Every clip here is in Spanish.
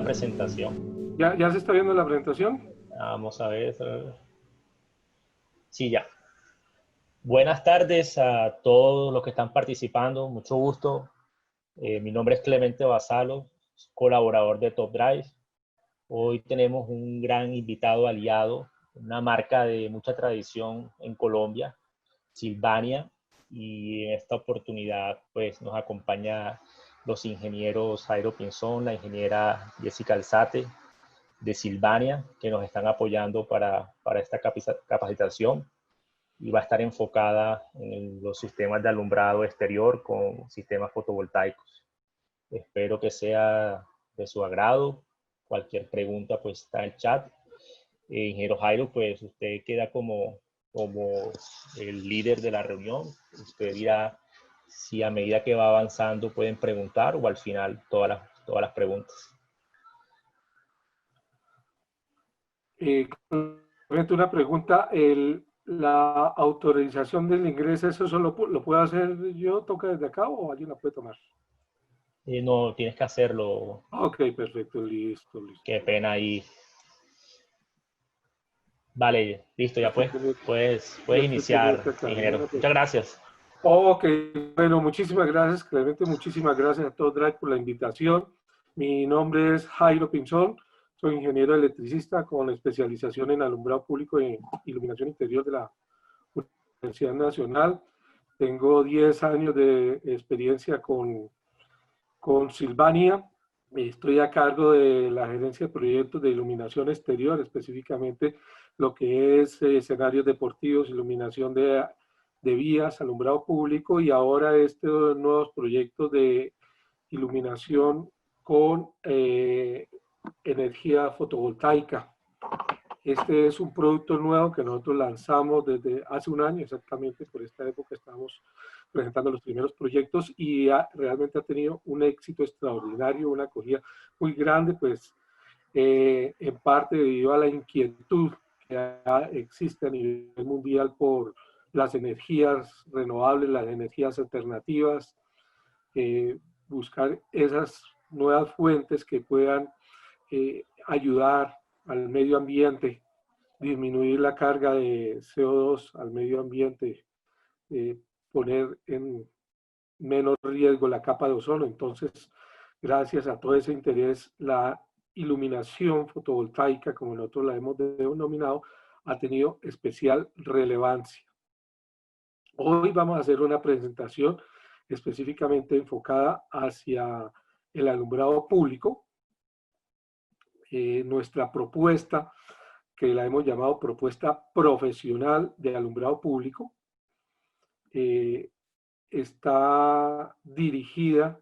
la presentación. ¿Ya se está viendo la presentación? Vamos a ver. Sí, ya. Buenas tardes a todos los que están participando. Mucho gusto. Mi nombre es Clemente Basalo, colaborador de Top Drive. Hoy tenemos un gran invitado aliado, una marca de mucha tradición en Colombia, Sylvania, y en esta oportunidad pues nos acompaña los ingenieros Jairo Pinzón, la ingeniera Jessica Alzate de Sylvania, que nos están apoyando para esta capacitación, y va a estar enfocada en los sistemas de alumbrado exterior con sistemas fotovoltaicos. Espero que sea de su agrado. Cualquier pregunta pues está en el chat. Ingeniero Jairo, pues usted queda como el líder de la reunión. Usted dirá si a medida que va avanzando pueden preguntar o al final todas las preguntas. Una pregunta, la autorización del ingreso, ¿eso solo lo puedo hacer yo, toca desde acá o alguien la puede tomar? No, tienes que hacerlo. Ok, perfecto, listo. Qué pena ahí. Vale, listo, ya puedes iniciar, ingeniero. Muchas gracias. Ok, bueno, muchísimas gracias, Clemente, muchísimas gracias a todos por la invitación. Mi nombre es Jairo Pinzón, soy ingeniero electricista con especialización en alumbrado público e iluminación interior de la Universidad Nacional. Tengo 10 años de experiencia con Sylvania. Estoy a cargo de la gerencia de proyectos de iluminación exterior, específicamente lo que es escenarios deportivos, iluminación de vías, alumbrado público, y ahora estos nuevos proyectos de iluminación con energía fotovoltaica. Este es un producto nuevo que nosotros lanzamos desde hace un año, exactamente por esta época estamos presentando los primeros proyectos y realmente ha tenido un éxito extraordinario, una acogida muy grande, pues en parte debido a la inquietud que existe a nivel mundial por las energías renovables, las energías alternativas, buscar esas nuevas fuentes que puedan ayudar al medio ambiente, disminuir la carga de CO2 al medio ambiente, poner en menos riesgo la capa de ozono. Entonces, gracias a todo ese interés, la iluminación fotovoltaica, como nosotros la hemos denominado, ha tenido especial relevancia. Hoy vamos a hacer una presentación específicamente enfocada hacia el alumbrado público. Nuestra propuesta, que la hemos llamado propuesta profesional de alumbrado público, está dirigida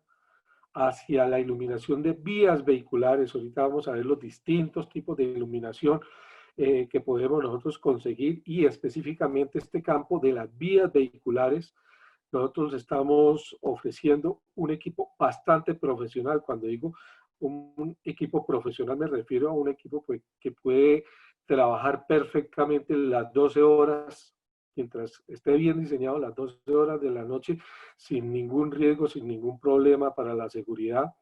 hacia la iluminación de vías vehiculares. Ahorita vamos a ver los distintos tipos de iluminación que podemos nosotros conseguir, y específicamente este campo de las vías vehiculares. Nosotros estamos ofreciendo un equipo bastante profesional. Cuando digo un equipo profesional me refiero a un equipo pues, que puede trabajar perfectamente las 12 horas, mientras esté bien diseñado, las 12 horas de la noche, sin ningún riesgo, sin ningún problema para la seguridad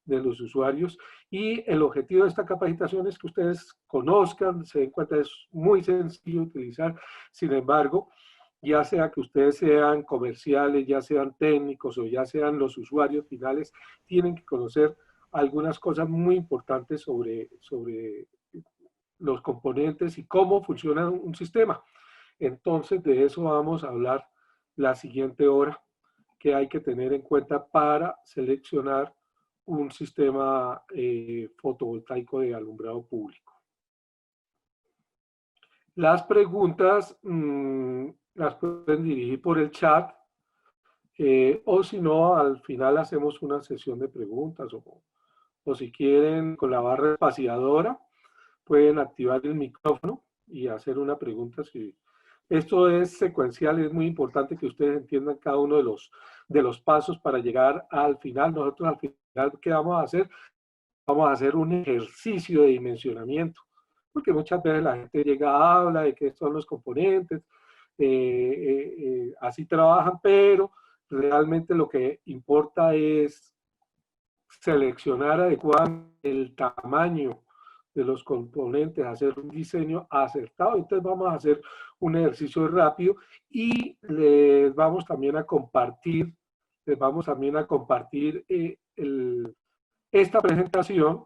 de los usuarios. Y el objetivo de esta capacitación es que ustedes conozcan, se den cuenta, es muy sencillo utilizar. Sin embargo, ya sea que ustedes sean comerciales, ya sean técnicos o ya sean los usuarios finales, tienen que conocer algunas cosas muy importantes sobre los componentes y cómo funciona un sistema. Entonces, de eso vamos a hablar la siguiente hora, que hay que tener en cuenta para seleccionar un sistema fotovoltaico de alumbrado público. Las preguntas las pueden dirigir por el chat, o si no, al final hacemos una sesión de preguntas, o si quieren con la barra espaciadora, pueden activar el micrófono y hacer una pregunta. Esto es secuencial, es muy importante que ustedes entiendan cada uno de los pasos para llegar al final. Nosotros al final, ¿qué vamos a hacer? Vamos a hacer un ejercicio de dimensionamiento, porque muchas veces la gente llega, habla de qué son los componentes, así trabajan, pero realmente lo que importa es seleccionar adecuadamente el tamaño de los componentes, hacer un diseño acertado. Entonces vamos a hacer un ejercicio rápido y les vamos también a compartir, esta presentación.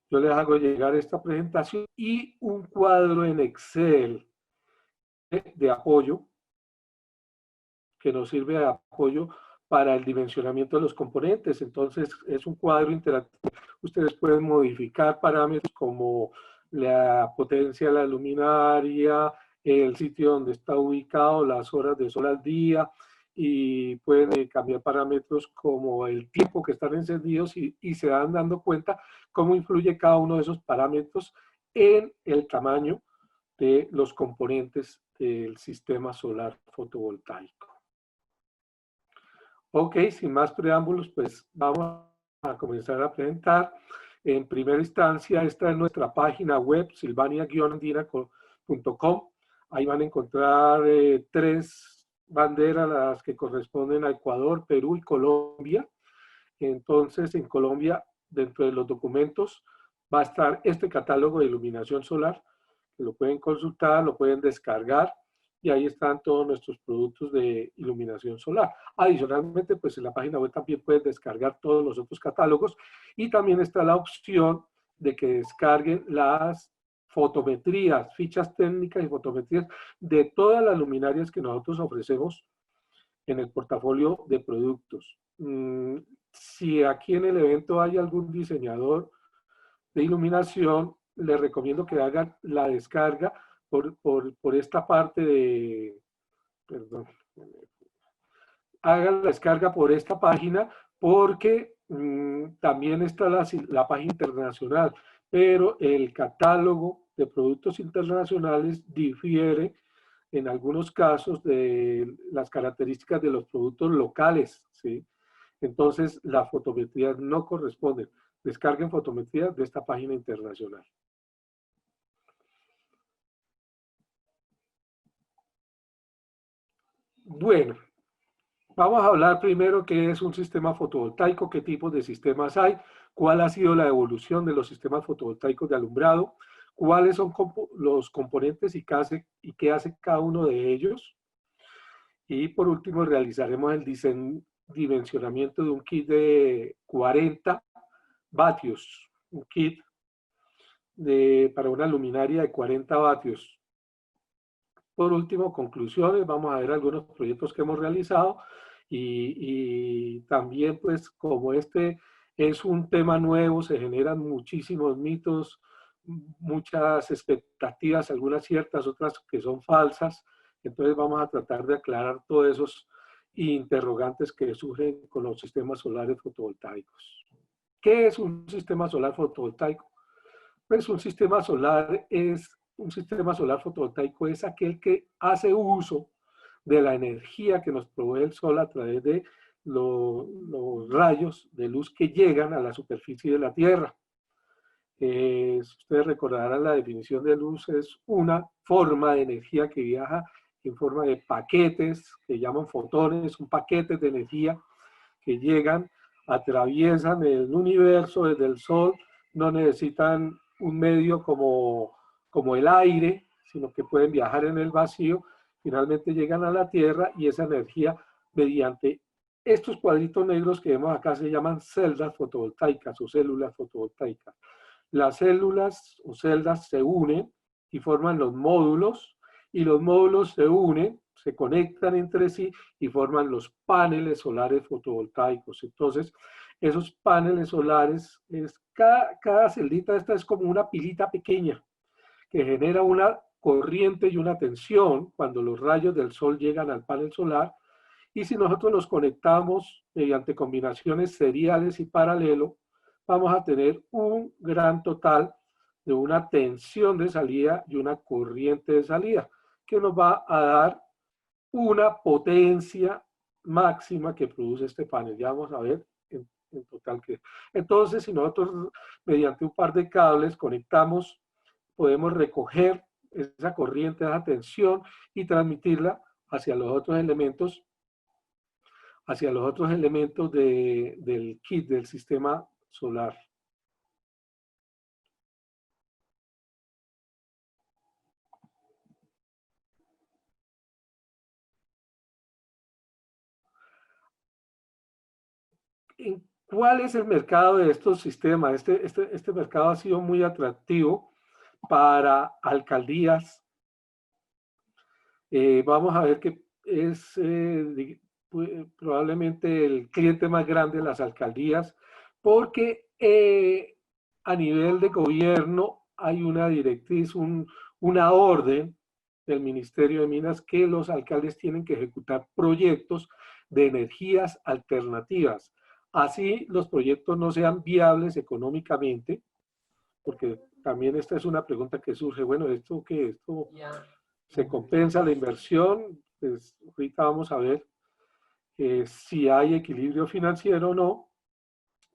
Yo les hago llegar esta presentación y un cuadro en Excel de apoyo, que nos sirve de apoyo para el dimensionamiento de los componentes. Entonces es un cuadro interactivo. Ustedes pueden modificar parámetros como la potencia de la luminaria, el sitio donde está ubicado, las horas de sol al día, y pueden cambiar parámetros como el tiempo que están encendidos y se van dando cuenta cómo influye cada uno de esos parámetros en el tamaño de los componentes del sistema solar fotovoltaico. Ok, sin más preámbulos, pues vamos a comenzar a presentar. En primera instancia, esta es nuestra página web, silvania-andina.com. Ahí van a encontrar 3 banderas, las que corresponden a Ecuador, Perú y Colombia. Entonces, en Colombia, dentro de los documentos, va a estar este catálogo de iluminación solar, que lo pueden consultar, lo pueden descargar, y ahí están todos nuestros productos de iluminación solar. Adicionalmente, pues en la página web también pueden descargar todos los otros catálogos, y también está la opción de que descarguen las fotometrías, fichas técnicas y fotometrías de todas las luminarias que nosotros ofrecemos en el portafolio de productos. Si aquí en el evento hay algún diseñador de iluminación, les recomiendo que hagan la descarga por esta parte de, perdón, hagan la descarga por esta página, porque también está la página internacional, pero el catálogo de productos internacionales difiere en algunos casos de las características de los productos locales, ¿sí? Entonces, las fotometrías no corresponden. Descarguen fotometrías de esta página internacional. Bueno, vamos a hablar primero qué es un sistema fotovoltaico, qué tipos de sistemas hay, cuál ha sido la evolución de los sistemas fotovoltaicos de alumbrado, cuáles son los componentes y qué hace cada uno de ellos. Y por último, realizaremos el dimensionamiento de un kit de 40 vatios, un kit para una luminaria de 40 vatios. Por último, conclusiones, vamos a ver algunos proyectos que hemos realizado y también, pues, como este es un tema nuevo, se generan muchísimos mitos, muchas expectativas, algunas ciertas, otras que son falsas. Entonces vamos a tratar de aclarar todos esos interrogantes que surgen con los sistemas solares fotovoltaicos. ¿Qué es un sistema solar fotovoltaico? Pues un sistema solar fotovoltaico es aquel que hace uso de la energía que nos provee el sol a través de los rayos de luz que llegan a la superficie de la Tierra. Ustedes recordarán, la definición de luz es una forma de energía que viaja en forma de paquetes, que llaman fotones, son paquetes de energía que llegan, atraviesan el universo desde el sol, no necesitan un medio como el aire, sino que pueden viajar en el vacío, finalmente llegan a la Tierra y esa energía, mediante estos cuadritos negros que vemos acá, se llaman celdas fotovoltaicas o células fotovoltaicas. Las células o celdas se unen y forman los módulos, y los módulos se unen, se conectan entre sí y forman los paneles solares fotovoltaicos. Entonces, esos paneles solares, cada celita esta es como una pilita pequeña que genera una corriente y una tensión cuando los rayos del sol llegan al panel solar, y si nosotros los conectamos mediante combinaciones seriales y paralelo, vamos a tener un gran total de una tensión de salida y una corriente de salida, que nos va a dar una potencia máxima que produce este panel. Ya vamos a ver en total qué. Entonces, si nosotros mediante un par de cables conectamos, podemos recoger esa corriente, esa tensión, y transmitirla hacia los otros elementos hacia los otros elementos del kit, del sistema solar. ¿Cuál es el mercado de estos sistemas? Este mercado ha sido muy atractivo para alcaldías. Vamos a ver que es probablemente el cliente más grande de las alcaldías, porque a nivel de gobierno hay una directriz, una orden del Ministerio de Minas que los alcaldes tienen que ejecutar proyectos de energías alternativas. Así los proyectos no sean viables económicamente, porque también esta es una pregunta que surge, bueno, ¿esto qué? ¿Esto se compensa la inversión? Pues ahorita vamos a ver si hay equilibrio financiero o no,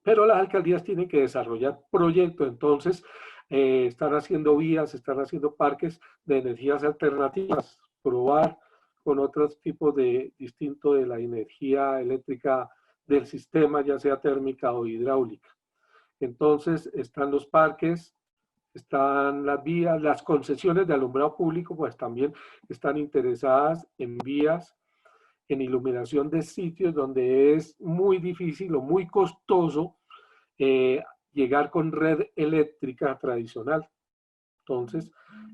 pero las alcaldías tienen que desarrollar proyectos, entonces están haciendo vías, están haciendo parques de energías alternativas, probar con otros tipos de distinto de la energía eléctrica del sistema, ya sea térmica o hidráulica. Entonces están los parques, están las vías, las concesiones de alumbrado público, pues también están interesadas en vías, en iluminación de sitios donde es muy difícil o muy costoso llegar con red eléctrica tradicional. Entonces,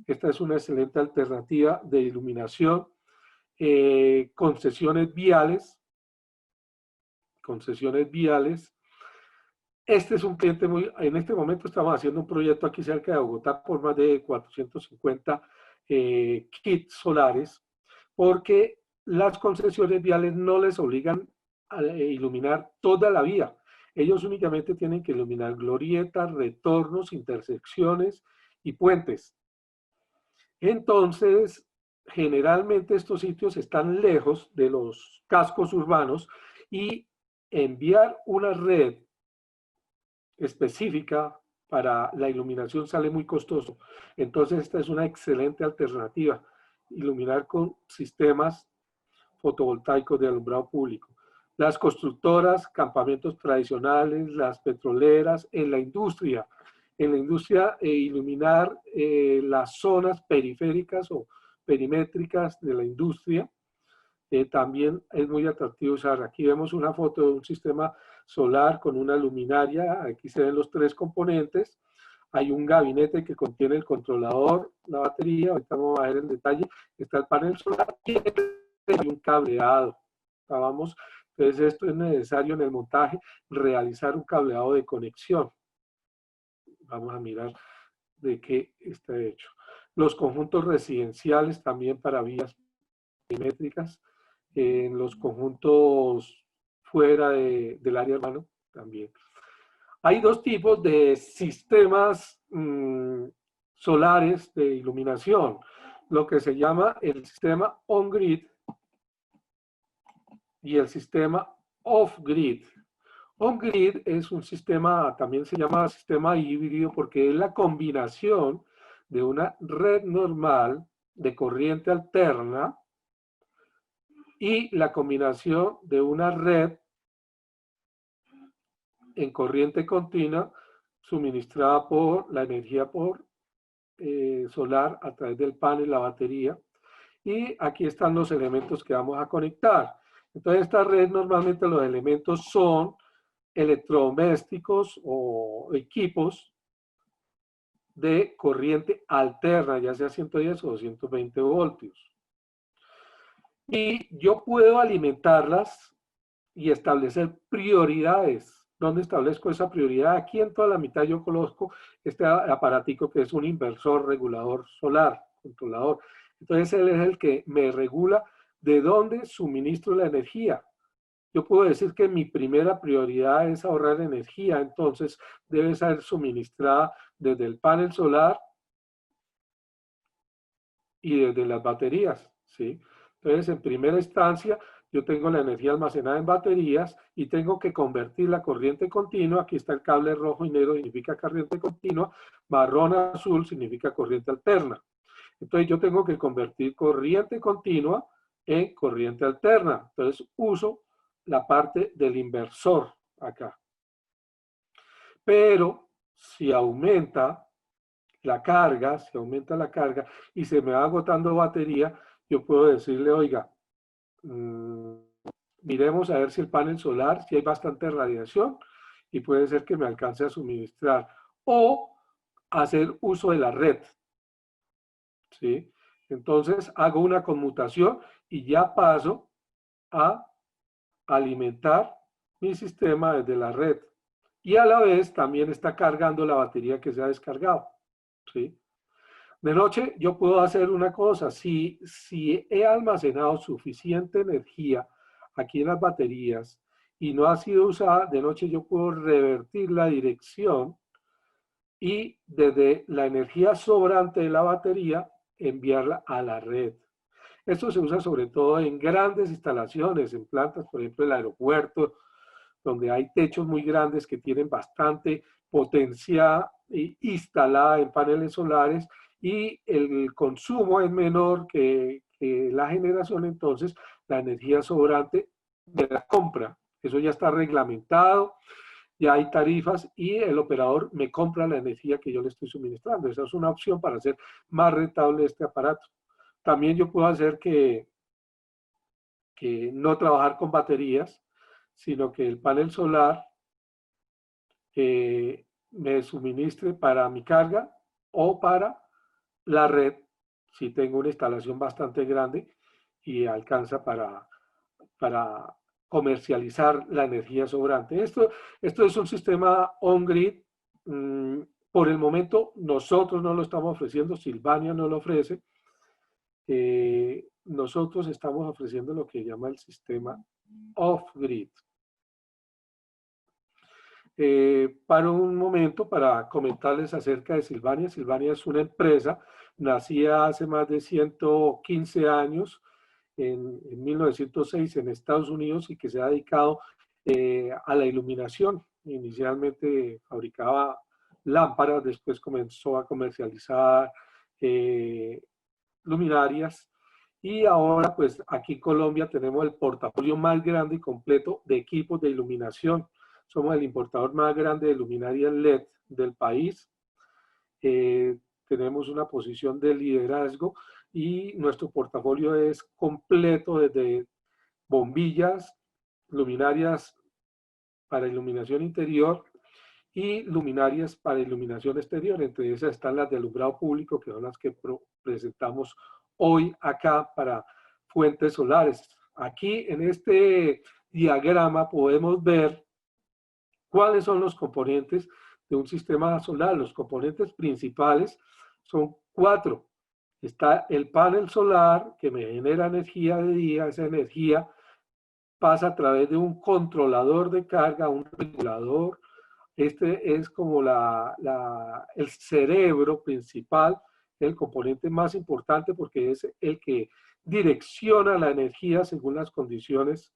esta es una excelente alternativa de iluminación. Concesiones viales. Este es un cliente en este momento estamos haciendo un proyecto aquí cerca de Bogotá por más de 450 kits solares, porque las concesiones viales no les obligan a iluminar toda la vía. Ellos únicamente tienen que iluminar glorietas, retornos, intersecciones y puentes. Entonces, generalmente estos sitios están lejos de los cascos urbanos y enviar una red específica para la iluminación sale muy costoso. Entonces, esta es una excelente alternativa, iluminar con sistemas fotovoltaicos de alumbrado público. Las constructoras, campamentos tradicionales, las petroleras, en la industria, iluminar las zonas periféricas o perimétricas de la industria, también es muy atractivo usar. Aquí vemos una foto de un sistema solar con una luminaria, aquí se ven los tres componentes, hay un gabinete que contiene el controlador, la batería, ahorita vamos a ver en detalle, está el panel solar y hay un cableado. Entonces esto es necesario en el montaje, realizar un cableado de conexión. Vamos a mirar de qué está hecho. Los conjuntos residenciales también para vías perimétricas, en los conjuntos fuera del área urbana también. Hay dos tipos de sistemas solares de iluminación, lo que se llama el sistema on-grid y el sistema off-grid. On-grid es un sistema, también se llama sistema híbrido porque es la combinación de una red normal de corriente alterna y la combinación de una red en corriente continua suministrada por la energía solar a través del panel, la batería. Y aquí están los elementos que vamos a conectar. Entonces, esta red normalmente los elementos son electrodomésticos o equipos de corriente alterna, ya sea 110 o 220 voltios. Y yo puedo alimentarlas y establecer prioridades. ¿Dónde establezco esa prioridad? Aquí en toda la mitad yo coloco este aparatico que es un inversor regulador solar, controlador. Entonces él es el que me regula de dónde suministro la energía. Yo puedo decir que mi primera prioridad es ahorrar energía, entonces debe ser suministrada desde el panel solar y desde las baterías, ¿sí? Entonces, en primera instancia, yo tengo la energía almacenada en baterías y tengo que convertir la corriente continua. Aquí está el cable rojo y negro, significa corriente continua. Marrón azul significa corriente alterna. Entonces, yo tengo que convertir corriente continua en corriente alterna. Entonces, uso la parte del inversor acá. Pero si aumenta la carga, y se me va agotando batería, yo puedo decirle, oiga, miremos a ver si el panel solar, si hay bastante radiación, y puede ser que me alcance a suministrar. O hacer uso de la red, ¿sí? Entonces hago una conmutación y ya paso a alimentar mi sistema desde la red. Y a la vez también está cargando la batería que se ha descargado, ¿sí? De noche yo puedo hacer una cosa, si he almacenado suficiente energía aquí en las baterías y no ha sido usada, de noche yo puedo revertir la dirección y desde la energía sobrante de la batería enviarla a la red. Esto se usa sobre todo en grandes instalaciones, en plantas, por ejemplo, el aeropuerto, donde hay techos muy grandes que tienen bastante potencia instalada en paneles solares y el consumo es menor que la generación, entonces la energía sobrante de la compra. Eso ya está reglamentado, ya hay tarifas y el operador me compra la energía que yo le estoy suministrando. Esa es una opción para hacer más rentable este aparato. También yo puedo hacer que no trabajar con baterías, sino que el panel solar me suministre para mi carga o para la red, si tengo una instalación bastante grande y alcanza para comercializar la energía sobrante. Esto es un sistema on-grid. Por el momento nosotros no lo estamos ofreciendo, Sylvania no lo ofrece. Nosotros estamos ofreciendo lo que llama el sistema off-grid. Para un momento para comentarles acerca de Sylvania. Sylvania es una empresa nacida hace más de 115 años, en 1906 en Estados Unidos, y que se ha dedicado a la iluminación. Inicialmente fabricaba lámparas, después comenzó a comercializar luminarias, y ahora pues aquí en Colombia tenemos el portafolio más grande y completo de equipos de iluminación. Somos el importador más grande de luminarias LED del país. Tenemos una posición de liderazgo y nuestro portafolio es completo, desde bombillas, luminarias para iluminación interior y luminarias para iluminación exterior. Entre esas están las de alumbrado público, que son las que presentamos hoy acá para fuentes solares. Aquí en este diagrama podemos ver cuáles son los componentes de un sistema solar. Los componentes principales son 4. Está el panel solar, que me genera energía de día. Esa energía pasa a través de un controlador de carga, un regulador. Este es como el cerebro principal, el componente más importante, porque es el que direcciona la energía según las condiciones.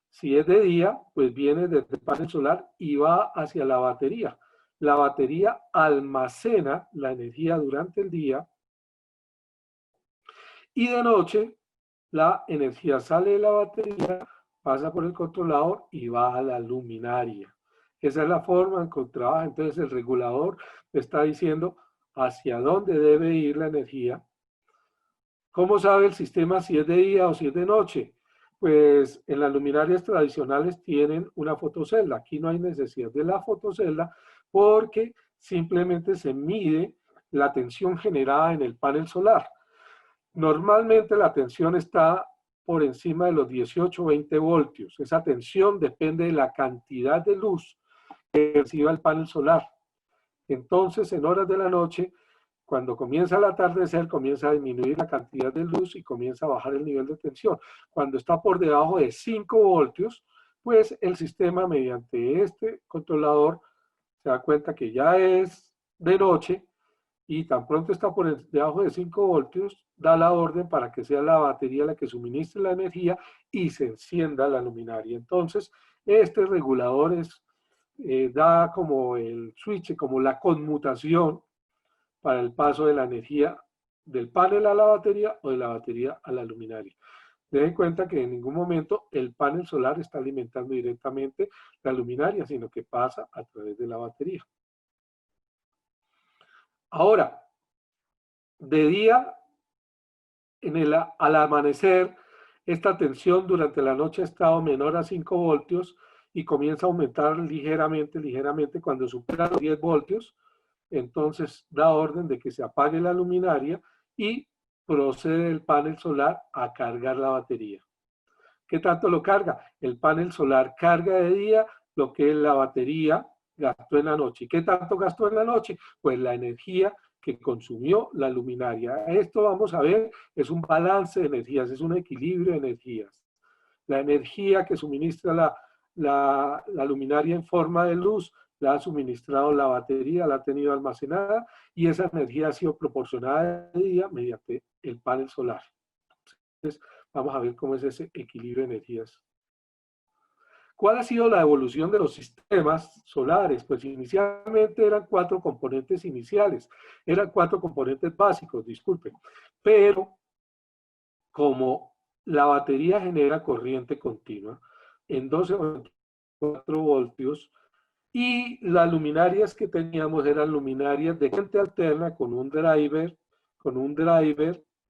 Si es de día, pues viene desde el panel solar y va hacia la batería. La batería almacena la energía durante el día y de noche la energía sale de la batería, pasa por el controlador y va a la luminaria. Esa es la forma en que trabaja. Entonces el regulador está diciendo hacia dónde debe ir la energía. ¿Cómo sabe el sistema si es de día o si es de noche? Pues en las luminarias tradicionales tienen una fotocelda. Aquí no hay necesidad de la fotocelda porque simplemente se mide la tensión generada en el panel solar. Normalmente la tensión está por encima de los 18 o 20 voltios. Esa tensión depende de la cantidad de luz que reciba el panel solar. Entonces, en horas de la noche, cuando comienza el atardecer, comienza a disminuir la cantidad de luz y comienza a bajar el nivel de tensión. Cuando está por debajo de 5 voltios, pues el sistema, mediante este controlador, se da cuenta que ya es de noche y tan pronto está por debajo de 5 voltios, da la orden para que sea la batería la que suministre la energía y se encienda la luminaria. Entonces, este regulador da como el switch, como la conmutación para el paso de la energía del panel a la batería o de la batería a la luminaria. Den en cuenta que en ningún momento el panel solar está alimentando directamente la luminaria, sino que pasa a través de la batería. Ahora, de día, al amanecer, esta tensión durante la noche ha estado menor a 5 voltios y comienza a aumentar ligeramente cuando supera los 10 voltios. Entonces da orden de que se apague la luminaria y procede el panel solar a cargar la batería. ¿Qué tanto lo carga? El panel solar carga de día lo que la batería gastó en la noche. ¿Qué tanto gastó en la noche? Pues la energía que consumió la luminaria. Esto vamos a ver, es un balance de energías, es un equilibrio de energías. La energía que suministra la luminaria en forma de luz la ha suministrado la batería, la ha tenido almacenada y esa energía ha sido proporcionada de día mediante el panel solar. Entonces, vamos a ver cómo es ese equilibrio de energías. ¿Cuál ha sido la evolución de los sistemas solares? Pues inicialmente eran 4 componentes iniciales, eran 4 componentes básicos, disculpen, pero como la batería genera corriente continua en 12 o 24 voltios y las luminarias que teníamos eran luminarias de corriente alterna con un driver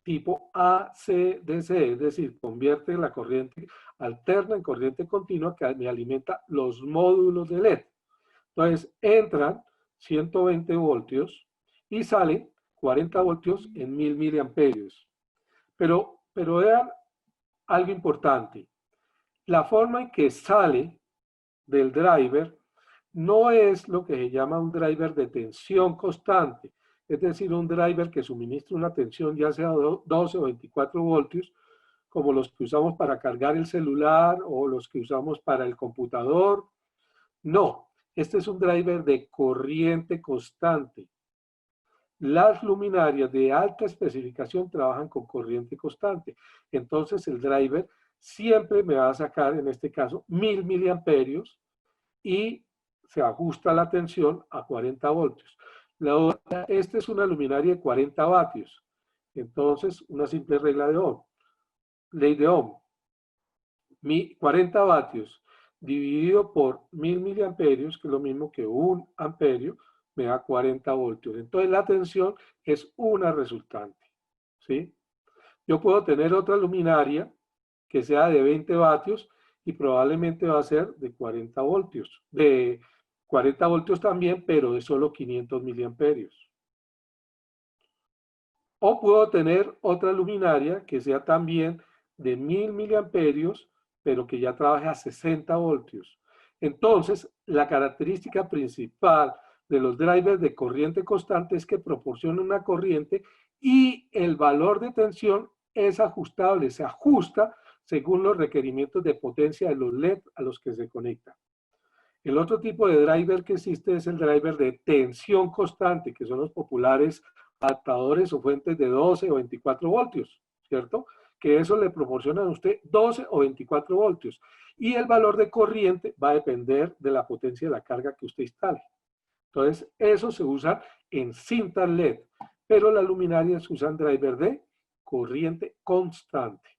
tipo AC/DC, es decir, convierte la corriente alterna en corriente continua que me alimenta los módulos de LED. Entonces entran 120 voltios y salen 40 voltios en 1000 miliamperios. Pero era algo importante. La forma en que sale del driver no es lo que se llama un driver de tensión constante, es decir, un driver que suministra una tensión ya sea 12 o 24 voltios, como los que usamos para cargar el celular o los que usamos para el computador. No, este es un driver de corriente constante. Las luminarias de alta especificación trabajan con corriente constante. Entonces el driver siempre me va a sacar, en este caso, 1000 miliamperios y se ajusta la tensión a 40 voltios. Esta es una luminaria de 40 vatios. Entonces, una simple regla de Ohm. Ley de Ohm. 40 vatios dividido por 1000 miliamperios, que es lo mismo que 1 amperio, me da 40 voltios. Entonces, la tensión es una resultante. ¿Sí? Yo puedo tener otra luminaria que sea de 20 vatios y probablemente va a ser de 40 voltios. De 40 voltios también, pero de solo 500 miliamperios. O puedo tener otra luminaria que sea también de 1000 miliamperios, pero que ya trabaje a 60 voltios. Entonces, la característica principal de los drivers de corriente constante es que proporcionan una corriente y el valor de tensión es ajustable, se ajusta según los requerimientos de potencia de los LED a los que se conectan. El otro tipo de driver que existe es el driver de tensión constante, que son los populares adaptadores o fuentes de 12 o 24 voltios, ¿cierto? Que eso le proporciona a usted 12 o 24 voltios. Y el valor de corriente va a depender de la potencia de la carga que usted instale. Entonces, eso se usa en cintas LED, pero las luminarias usan driver de corriente constante.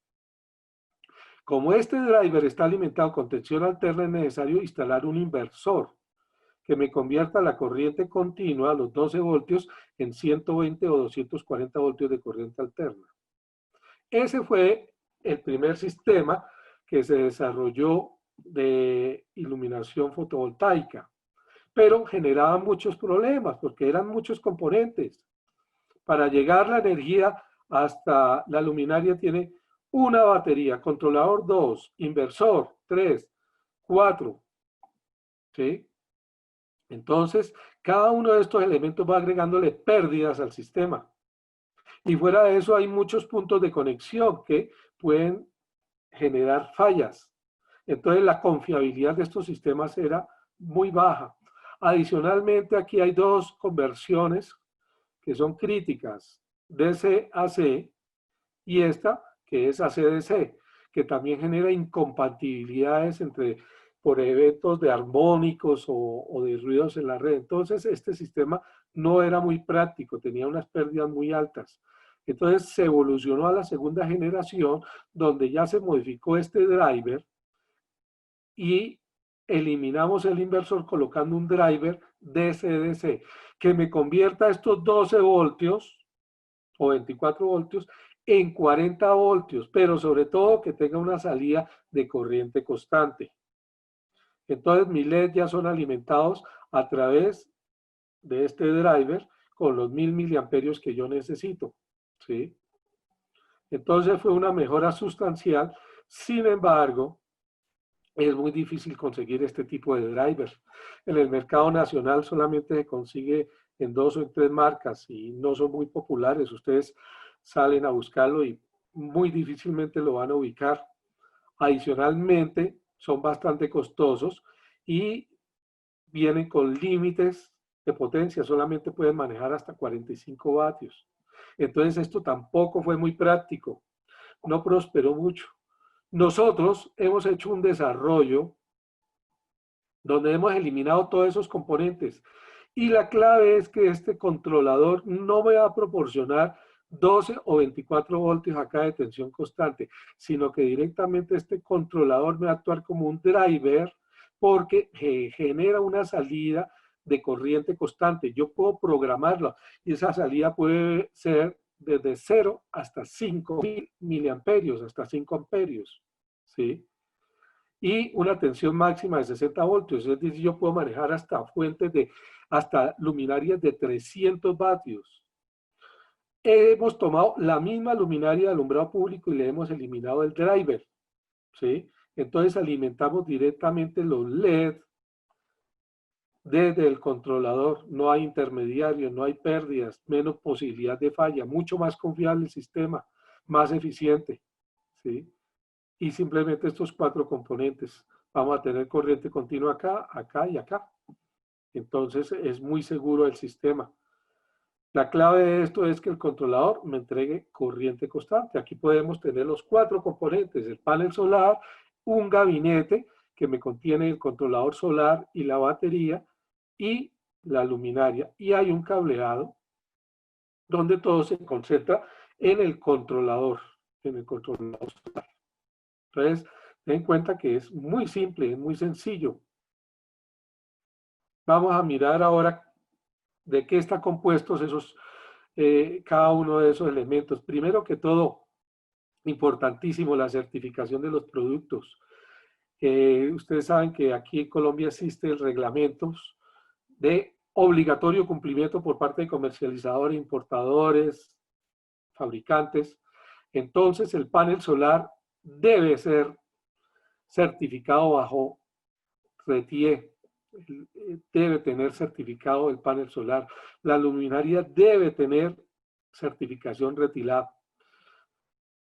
Como este driver está alimentado con tensión alterna, es necesario instalar un inversor que me convierta la corriente continua a los 12 voltios en 120 o 240 voltios de corriente alterna. Ese fue el primer sistema que se desarrolló de iluminación fotovoltaica, pero generaba muchos problemas porque eran muchos componentes. Para llegar la energía hasta la luminaria tiene una batería, controlador 2, inversor 3, 4, ¿sí? Entonces, cada uno de estos elementos va agregándole pérdidas al sistema. Y fuera de eso hay muchos puntos de conexión que pueden generar fallas. Entonces, la confiabilidad de estos sistemas era muy baja. Adicionalmente, aquí hay dos conversiones que son críticas, DC-AC, y esta que es AC-DC, que también genera incompatibilidades por eventos de armónicos o de ruidos en la red. Entonces, este sistema no era muy práctico, tenía unas pérdidas muy altas. Entonces se evolucionó a la segunda generación, donde ya se modificó este driver y eliminamos el inversor colocando un driver DC-DC que me convierta estos 12 voltios o 24 voltios en 40 voltios, pero sobre todo que tenga una salida de corriente constante. Entonces mis LED ya son alimentados a través de este driver con los 1000 miliamperios que yo necesito, ¿sí? Entonces fue una mejora sustancial. Sin embargo, es muy difícil conseguir este tipo de drivers. En el mercado nacional solamente se consigue en 2 o en 3 marcas y no son muy populares. Ustedes salen a buscarlo y muy difícilmente lo van a ubicar. Adicionalmente, son bastante costosos y vienen con límites de potencia. Solamente pueden manejar hasta 45 vatios. Entonces esto tampoco fue muy práctico. No prosperó mucho. Nosotros hemos hecho un desarrollo donde hemos eliminado todos esos componentes. Y la clave es que este controlador no me va a proporcionar 12 o 24 voltios acá de tensión constante, sino que directamente este controlador me va a actuar como un driver porque genera una salida de corriente constante. Yo puedo programarlo y esa salida puede ser desde 0 hasta 5000 miliamperios, hasta 5 amperios, ¿sí? Y una tensión máxima de 60 voltios. Es decir, yo puedo manejar hasta fuentes de, hasta luminarias de 300 vatios. Hemos tomado la misma luminaria de alumbrado público y le hemos eliminado el driver, ¿sí? Entonces alimentamos directamente los LED desde el controlador. No hay intermediarios, no hay pérdidas, menos posibilidad de falla, mucho más confiable el sistema, más eficiente, ¿sí? Y simplemente estos 4 componentes. Vamos a tener corriente continua acá, acá y acá. Entonces es muy seguro el sistema. La clave de esto es que el controlador me entregue corriente constante. Aquí podemos tener los 4 componentes, el panel solar, un gabinete que me contiene el controlador solar y la batería y la luminaria. Y hay un cableado donde todo se concentra en el controlador solar. Entonces, ten en cuenta que es muy simple, es muy sencillo. Vamos a mirar ahora de qué están compuestos esos, cada uno de esos elementos. Primero que todo, importantísimo, la certificación de los productos. Ustedes saben que aquí en Colombia existen reglamentos de obligatorio cumplimiento por parte de comercializadores, importadores, fabricantes. Entonces, el panel solar debe ser certificado bajo RETIE, debe tener certificado el panel solar. La luminaria debe tener certificación RETILAB.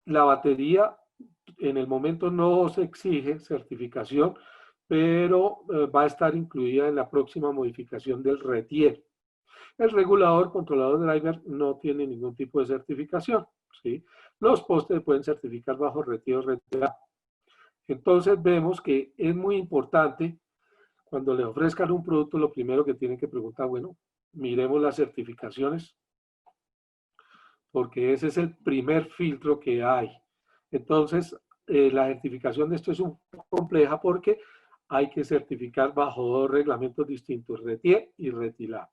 La batería en el momento no se exige certificación, pero va a estar incluida en la próxima modificación del RETIE. El regulador, controlador driver, no tiene ningún tipo de certificación, ¿sí? Los postes pueden certificar bajo RETIE o RETILAB. Entonces vemos que es muy importante cuando le ofrezcan un producto, lo primero que tienen que preguntar, bueno, miremos las certificaciones, porque ese es el primer filtro que hay. Entonces, la certificación de esto es un poco compleja porque hay que certificar bajo 2 reglamentos distintos, RETIE y RETILAB.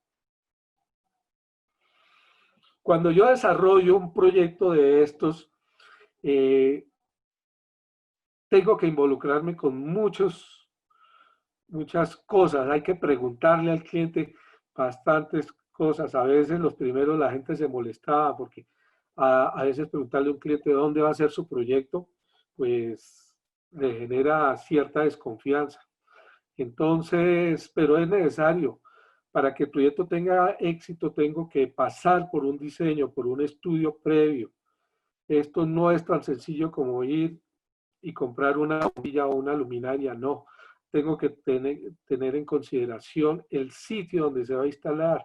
Cuando yo desarrollo un proyecto de estos, tengo que involucrarme con muchas cosas. Hay que preguntarle al cliente bastantes cosas. A veces los primeros la gente se molestaba porque a veces preguntarle a un cliente dónde va a ser su proyecto, pues le genera cierta desconfianza. Entonces, pero es necesario. Para que el proyecto tenga éxito, tengo que pasar por un diseño, por un estudio previo. Esto no es tan sencillo como ir y comprar una bombilla o una luminaria, no. Tengo que tener en consideración el sitio donde se va a instalar,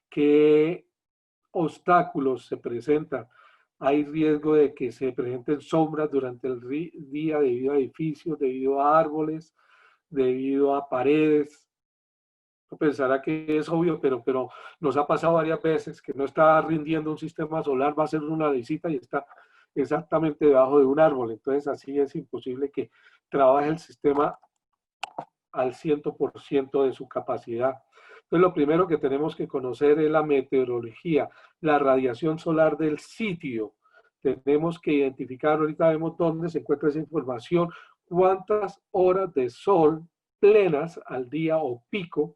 qué obstáculos se presentan. Hay riesgo de que se presenten sombras durante el día debido a edificios, debido a árboles, debido a paredes. Pensará que es obvio, pero nos ha pasado varias veces que no está rindiendo un sistema solar, va a hacer una visita y está exactamente debajo de un árbol. Entonces así es imposible que trabaje el sistema al 100% de su capacidad. Entonces lo primero que tenemos que conocer es la meteorología, la radiación solar del sitio. Tenemos que identificar, ahorita vemos dónde se encuentra esa información, cuántas horas de sol plenas al día o pico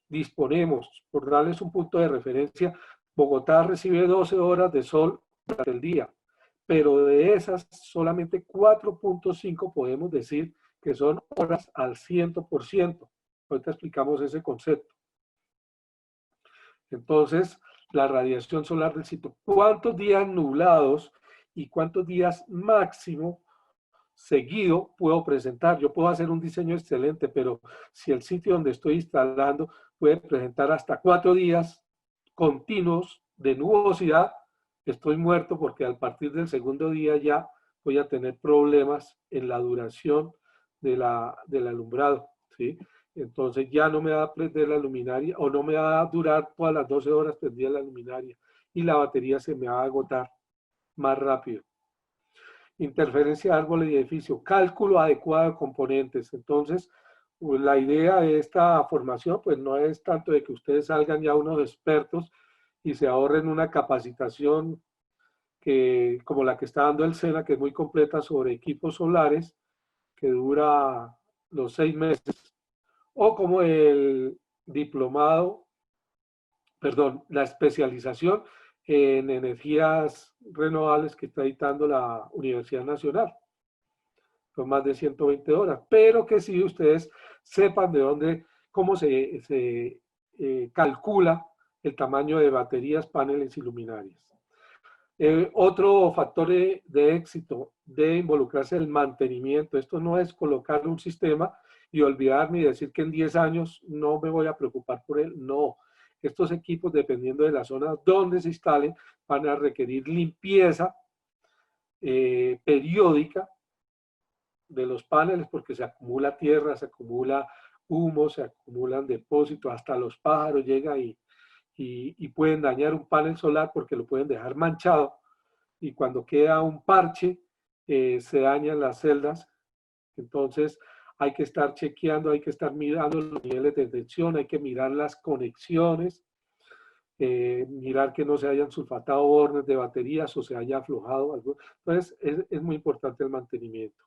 disponemos. Por darles un punto de referencia, Bogotá recibe 12 horas de sol durante el día, pero de esas solamente 4.5 podemos decir que son horas al 100%. Ahorita explicamos ese concepto. Entonces, la radiación solar del sitio. ¿Cuántos días nublados y cuántos días máximo seguido puedo presentar? Yo puedo hacer un diseño excelente, pero si el sitio donde estoy instalando puede presentar hasta 4 días continuos de nubosidad, estoy muerto porque a partir del segundo día ya voy a tener problemas en la duración del alumbrado, ¿sí? Entonces ya no me va a prender la luminaria o no me va a durar todas las 12 horas prendida la luminaria y la batería se me va a agotar más rápido. Interferencia de árboles y edificio, cálculo adecuado de componentes. Entonces, pues, la idea de esta formación pues no es tanto de que ustedes salgan ya unos expertos y se ahorren una capacitación que, como la que está dando el SENA, que es muy completa sobre equipos solares, que dura los 6 meses, o como el diplomado, perdón, la especialización en energías renovables que está dictando la Universidad Nacional. Son más de 120 horas, pero que sí ustedes sepan de dónde, cómo se calcula el tamaño de baterías, paneles y luminarias. Otro factor de éxito de involucrarse en el mantenimiento. Esto no es colocar un sistema y olvidarme y decir que en 10 años no me voy a preocupar por él. No. Estos equipos, dependiendo de la zona donde se instalen, van a requerir limpieza periódica de los paneles porque se acumula tierra, se acumula humo, se acumulan depósitos, hasta los pájaros llegan y pueden dañar un panel solar porque lo pueden dejar manchado y cuando queda un parche se dañan las celdas. Entonces hay que estar chequeando, hay que estar mirando los niveles de tensión, hay que mirar las conexiones, mirar que no se hayan sulfatado bornes de baterías o se haya aflojado algo. Entonces es muy importante el mantenimiento.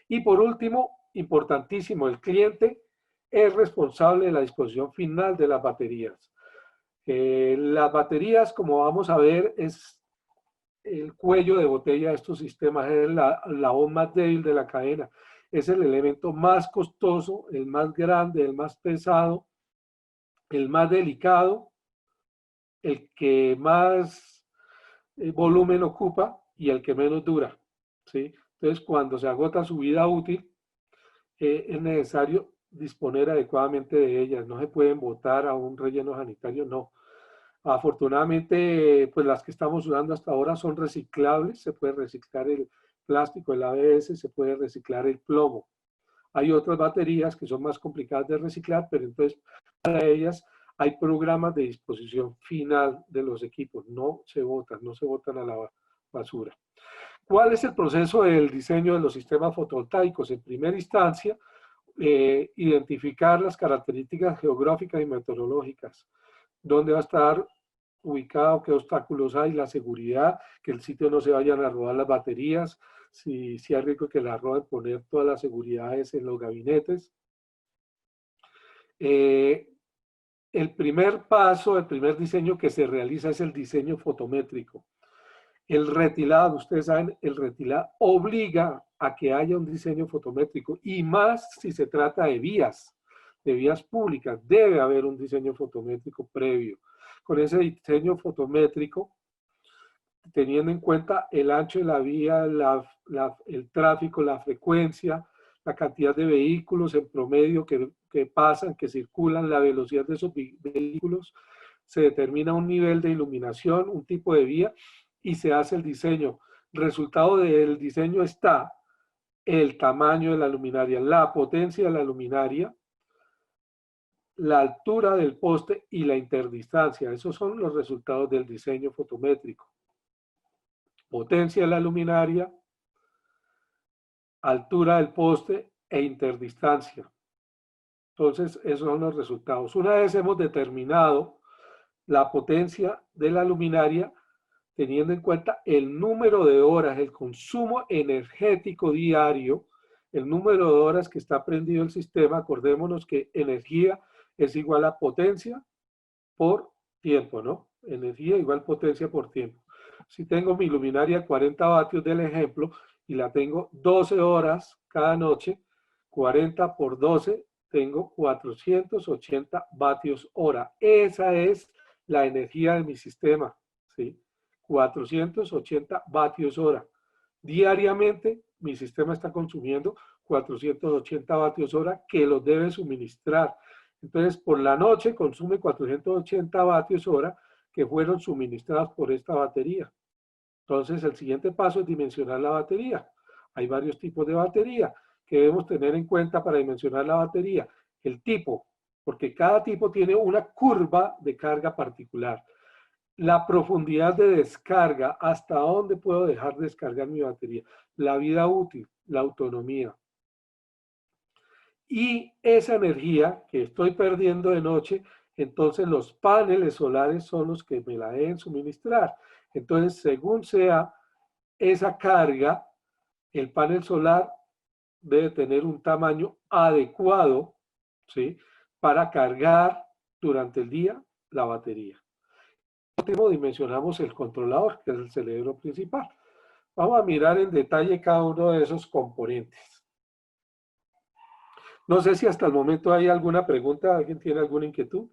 Y por último, importantísimo, el cliente es responsable de la disposición final de las baterías. Las baterías, como vamos a ver, es el cuello de botella de estos sistemas, es la voz más débil de la cadena. Es el elemento más costoso, el más grande, el más pesado, el más delicado, el que más volumen ocupa y el que menos dura, ¿sí? Entonces, cuando se agota su vida útil, es necesario disponer adecuadamente de ellas. No se pueden botar a un relleno sanitario, no. Afortunadamente, pues las que estamos usando hasta ahora son reciclables. Se puede reciclar el plástico, el ABS, se puede reciclar el plomo. Hay otras baterías que son más complicadas de reciclar, pero entonces para ellas hay programas de disposición final de los equipos. No se botan a la basura. ¿Cuál es el proceso del diseño de los sistemas fotovoltaicos? En primera instancia, identificar las características geográficas y meteorológicas. ¿Dónde va a estar ubicado? ¿Qué obstáculos hay? La seguridad, que el sitio no se vayan a robar las baterías. Si hay riesgo que la roben, poner todas las seguridades en los gabinetes. El primer paso, el primer diseño que se realiza es el diseño fotométrico. El retilado, ustedes saben, el retilado obliga a que haya un diseño fotométrico y más si se trata de vías públicas, debe haber un diseño fotométrico previo. Con ese diseño fotométrico, teniendo en cuenta el ancho de la vía, el tráfico, la frecuencia, la cantidad de vehículos en promedio que pasan, que circulan, la velocidad de esos vehículos, se determina un nivel de iluminación, un tipo de vía y se hace el diseño. Resultado del diseño está el tamaño de la luminaria, la potencia de la luminaria, la altura del poste y la interdistancia. Esos son los resultados del diseño fotométrico. Potencia de la luminaria, altura del poste e interdistancia. Entonces, esos son los resultados. Una vez hemos determinado la potencia de la luminaria, teniendo en cuenta el número de horas, el consumo energético diario, el número de horas que está prendido el sistema, acordémonos que energía es igual a potencia por tiempo, ¿no? Energía igual potencia por tiempo. Si tengo mi luminaria 40 vatios del ejemplo y la tengo 12 horas cada noche, 40 por 12, tengo 480 vatios hora. Esa es la energía de mi sistema, ¿sí? 480 vatios hora. Diariamente mi sistema está consumiendo 480 vatios hora que los debe suministrar. Entonces, por la noche consume 480 vatios hora que fueron suministrados por esta batería. Entonces, el siguiente paso es dimensionar la batería. Hay varios tipos de batería que debemos tener en cuenta para dimensionar la batería. El tipo, porque cada tipo tiene una curva de carga particular. La profundidad de descarga, hasta dónde puedo dejar descargar mi batería. La vida útil, la autonomía. Y esa energía que estoy perdiendo de noche, entonces los paneles solares son los que me la deben suministrar. Entonces, según sea esa carga, el panel solar debe tener un tamaño adecuado, ¿sí?, para cargar durante el día la batería. Por último, dimensionamos el controlador, que es el cerebro principal. Vamos a mirar en detalle cada uno de esos componentes. No sé si hasta el momento hay alguna pregunta, ¿alguien tiene alguna inquietud?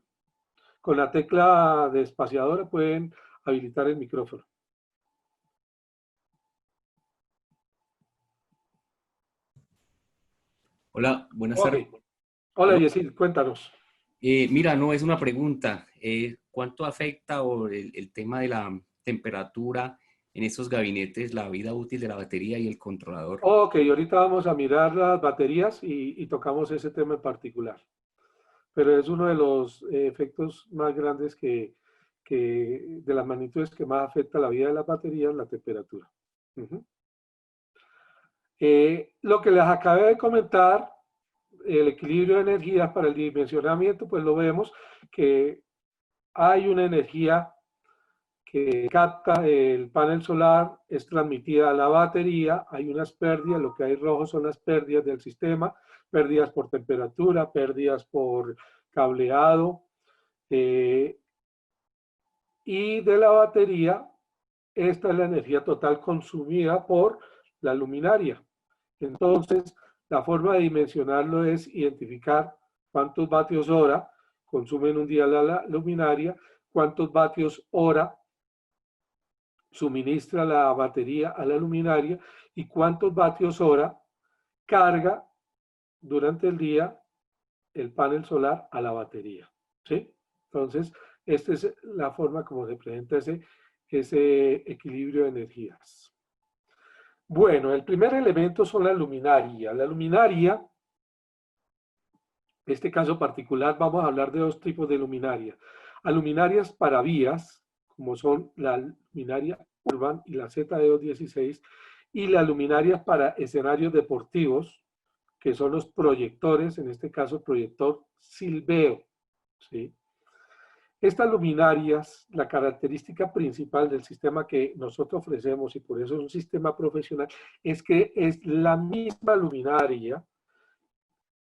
Con la tecla de espaciadora pueden habilitar el micrófono. Hola, buenas tardes. Hola, Yesid, cuéntanos. Mira, no es una pregunta. ¿Cuánto afecta el tema de la temperatura en estos gabinetes, la vida útil de la batería y el controlador? Ok, ahorita vamos a mirar las baterías y tocamos ese tema en particular. Pero es uno de los efectos más grandes de las magnitudes que más afecta la vida de las baterías, la temperatura. Lo que les acabé de comentar, el equilibrio de energías para el dimensionamiento, pues lo vemos que hay una energía que capta el panel solar, es transmitida a la batería, hay unas pérdidas, lo que hay rojo son las pérdidas del sistema, pérdidas por temperatura, pérdidas por cableado, y de la batería, esta es la energía total consumida por la luminaria. Entonces, la forma de dimensionarlo es identificar cuántos vatios hora consume en un día la luminaria, cuántos vatios hora suministra la batería a la luminaria y cuántos vatios hora carga durante el día el panel solar a la batería, ¿sí? Entonces, esta es la forma como se presenta ese equilibrio de energías. Bueno, el primer elemento son la luminaria. La luminaria, en este caso particular, vamos a hablar de dos tipos de luminaria. A luminarias para vías, como son la luminaria Urban y la ZD216, y las luminarias para escenarios deportivos, que son los proyectores, en este caso el proyector Silveo, ¿sí? Estas luminarias, la característica principal del sistema que nosotros ofrecemos, y por eso es un sistema profesional, es que es la misma luminaria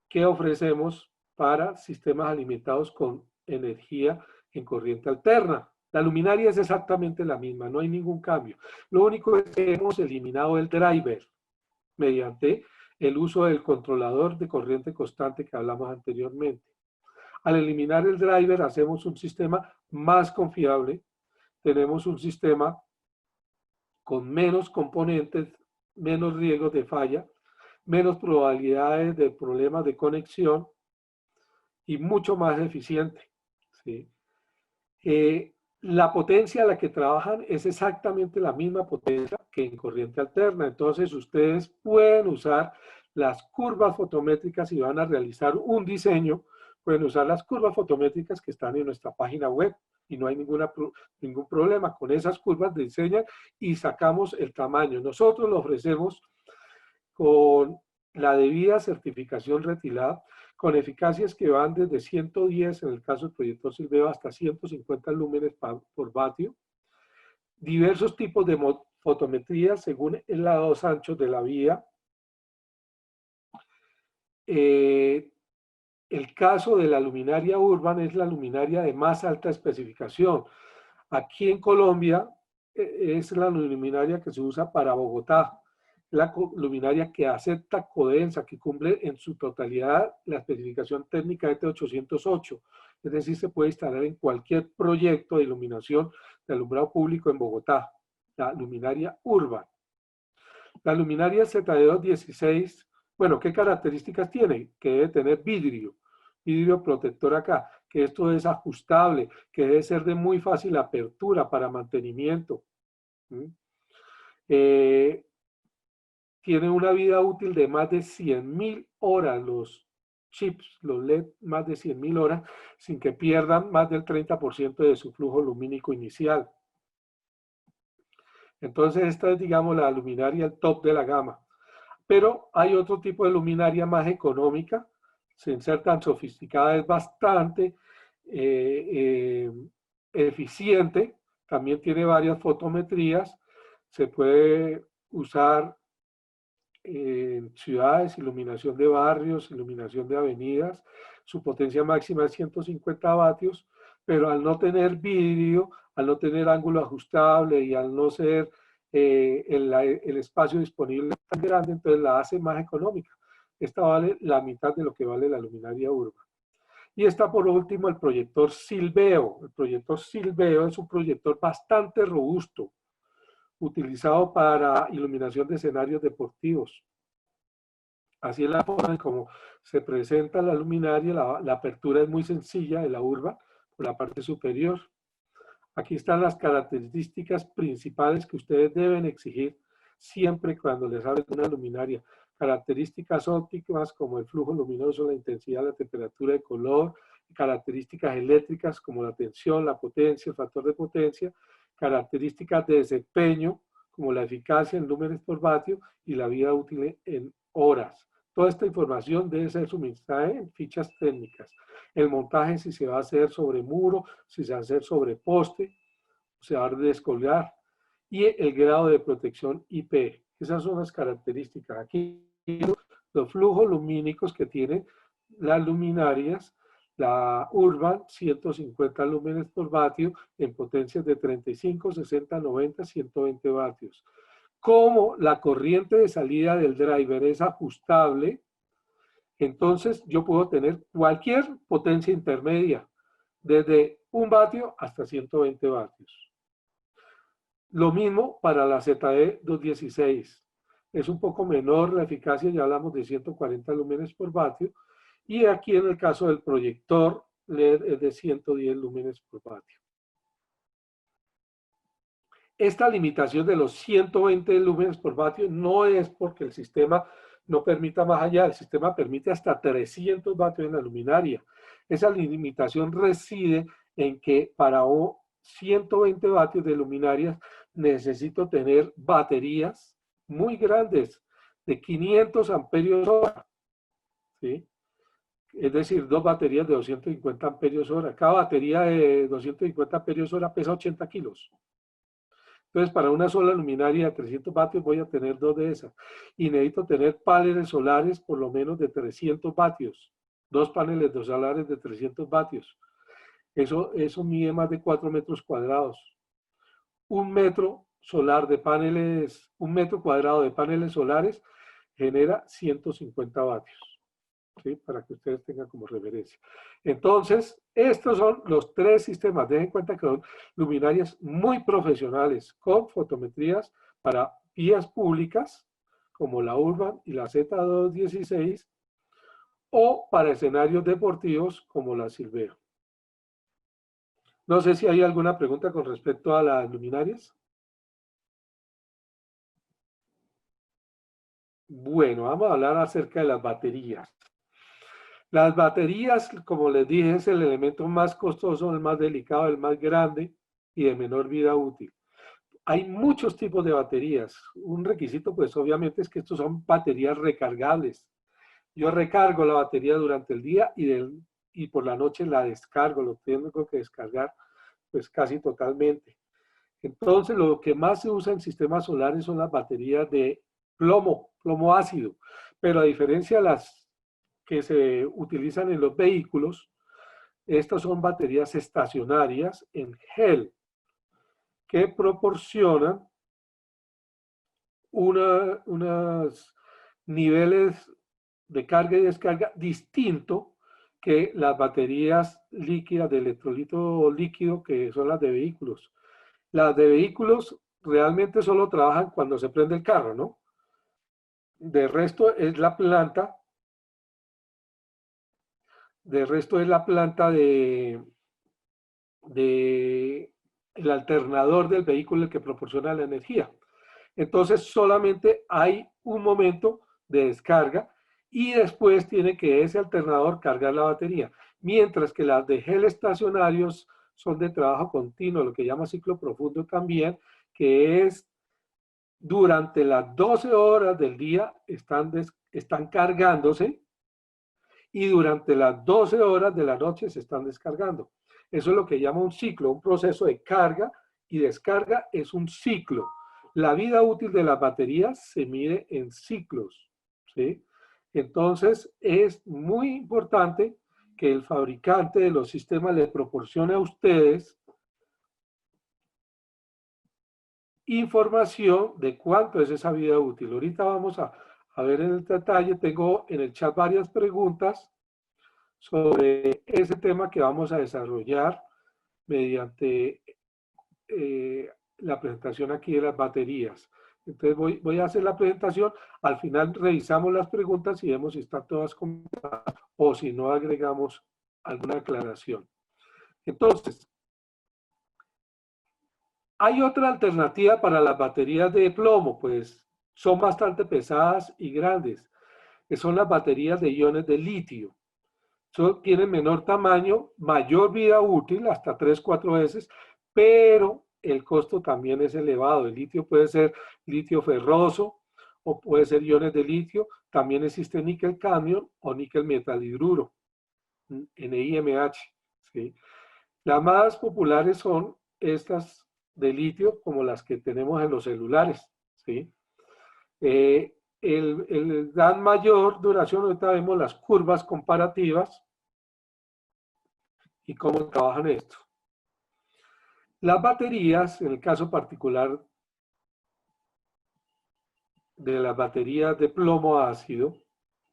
que ofrecemos para sistemas alimentados con energía en corriente alterna. La luminaria es exactamente la misma, no hay ningún cambio. Lo único es que hemos eliminado el driver mediante el uso del controlador de corriente constante que hablamos anteriormente. Al eliminar el driver hacemos un sistema más confiable, tenemos un sistema con menos componentes, menos riesgos de falla, menos probabilidades de problemas de conexión y mucho más eficiente, ¿sí? La potencia a la que trabajan es exactamente la misma potencia que en corriente alterna. Entonces ustedes pueden usar las curvas fotométricas y van a realizar un diseño, pueden usar las curvas fotométricas que están en nuestra página web y no hay ningún problema. Con esas curvas diseñan y sacamos el tamaño. Nosotros lo ofrecemos con la debida certificación retilada, con eficacias que van desde 110 en el caso del proyector Silveo hasta 150 lúmenes por vatio, diversos tipos de fotometría según el lado ancho de la vía. El caso de la luminaria Urban es la luminaria de más alta especificación. Aquí en Colombia es la luminaria que se usa para Bogotá, la luminaria que acepta Codensa, que cumple en su totalidad la especificación técnica ET 808, es decir, se puede instalar en cualquier proyecto de iluminación de alumbrado público en Bogotá, la luminaria Urban. La luminaria ZD216, bueno, ¿qué características tiene? Que debe tener vidrio protector acá, que esto es ajustable, que debe ser de muy fácil apertura para mantenimiento. Tiene una vida útil de más de 100.000 horas los chips, los LED, más de 100.000 horas, sin que pierdan más del 30% de su flujo lumínico inicial. Entonces esta es, digamos, la luminaria el top de la gama. Pero hay otro tipo de luminaria más económica, sin ser tan sofisticada, es bastante eficiente, también tiene varias fotometrías, se puede usar en ciudades, iluminación de barrios, iluminación de avenidas, su potencia máxima es 150 vatios, pero al no tener vidrio, al no tener ángulo ajustable y al no ser el espacio disponible tan grande, entonces la hace más económica. Esta vale la mitad de lo que vale la luminaria Urban. Y está por último el proyector Silveo. El proyector Silveo es un proyector bastante robusto, utilizado para iluminación de escenarios deportivos. Así es la forma en cómo se presenta la luminaria. La apertura es muy sencilla de la Urban, por la parte superior. Aquí están las características principales que ustedes deben exigir siempre cuando les hablen de una luminaria. Características ópticas como el flujo luminoso, la intensidad, la temperatura de color, características eléctricas como la tensión, la potencia, el factor de potencia, características de desempeño como la eficacia en lúmenes por vatio y la vida útil en horas. Toda esta información debe ser suministrada en fichas técnicas. El montaje, si se va a hacer sobre muro, si se va a hacer sobre poste, se va a descolgar, y el grado de protección IP. Esas son las características. Aquí los flujos lumínicos que tienen las luminarias, la Urban, 150 lúmenes por vatio en potencias de 35, 60, 90, 120 vatios. Como la corriente de salida del driver es ajustable, entonces yo puedo tener cualquier potencia intermedia, desde 1 vatio hasta 120 vatios. Lo mismo para la ZD216. Es un poco menor la eficacia, ya hablamos de 140 lúmenes por vatio, y aquí en el caso del proyector LED es de 110 lúmenes por vatio. Esta limitación de los 120 lúmenes por vatio no es porque el sistema no permita más allá, el sistema permite hasta 300 vatios en la luminaria. Esa limitación reside en que para 120 vatios de luminarias necesito tener baterías muy grandes de 500 amperios hora, ¿sí? Es decir, 2 baterías de 250 amperios hora. Cada batería de 250 amperios hora pesa 80 kilos. Entonces, para una sola luminaria de 300 vatios voy a tener 2 de esas. Y necesito tener paneles solares por lo menos de 300 vatios. 2 paneles de solares de 300 vatios. Eso mide más de 4 metros cuadrados. Un metro cuadrado de paneles solares genera 150 vatios, ¿sí? Para que ustedes tengan como referencia. Entonces, estos son los 3 sistemas. Dejen en cuenta que son luminarias muy profesionales, con fotometrías para vías públicas, como la Urban y la Z216, o para escenarios deportivos, como la Silveo. No sé si hay alguna pregunta con respecto a las luminarias. Bueno, vamos a hablar acerca de las baterías. Las baterías, como les dije, es el elemento más costoso, el más delicado, el más grande y de menor vida útil. Hay muchos tipos de baterías. Un requisito, pues obviamente, es que estos son baterías recargables. Yo recargo la batería durante el día y por la noche la descargo, lo tengo que descargar pues casi totalmente. Entonces, lo que más se usa en sistemas solares son las baterías de plomo ácido. Pero a diferencia de las que se utilizan en los vehículos, estas son baterías estacionarias en gel que proporcionan unos niveles de carga y descarga distinto que las baterías líquidas de electrolito líquido que son las de vehículos. Las de vehículos realmente solo trabajan cuando se prende el carro, ¿no? De resto es la planta, de el alternador del vehículo el que proporciona la energía. Entonces solamente hay un momento de descarga y después tiene que ese alternador cargar la batería. Mientras que las de gel estacionarios son de trabajo continuo, lo que llama ciclo profundo también, que es durante las 12 horas del día están cargándose y durante las 12 horas de la noche se están descargando. Eso es lo que llama un ciclo, un proceso de carga y descarga es un ciclo. La vida útil de las baterías se mide en ciclos, ¿sí? Entonces es muy importante que el fabricante de los sistemas les proporcione a ustedes información de cuánto es esa vida útil. Ahorita vamos a ver en el detalle, tengo en el chat varias preguntas sobre ese tema que vamos a desarrollar mediante la presentación aquí de las baterías. Entonces voy a hacer la presentación, al final revisamos las preguntas y vemos si están todas completadas o si no agregamos alguna aclaración. Entonces, hay otra alternativa para las baterías de plomo, pues son bastante pesadas y grandes, que son las baterías de iones de litio. Tienen menor tamaño, mayor vida útil, hasta 3-4 veces, pero el costo también es elevado. El litio puede ser litio ferroso o puede ser iones de litio. También existe níquel cadmio o níquel metalhidruro, NiMH. ¿Sí? Las más populares son estas de litio, como las que tenemos en los celulares. ¿Sí? Dan mayor duración. Ahorita vemos las curvas comparativas y cómo trabajan esto. Las baterías, en el caso particular de las baterías de plomo ácido,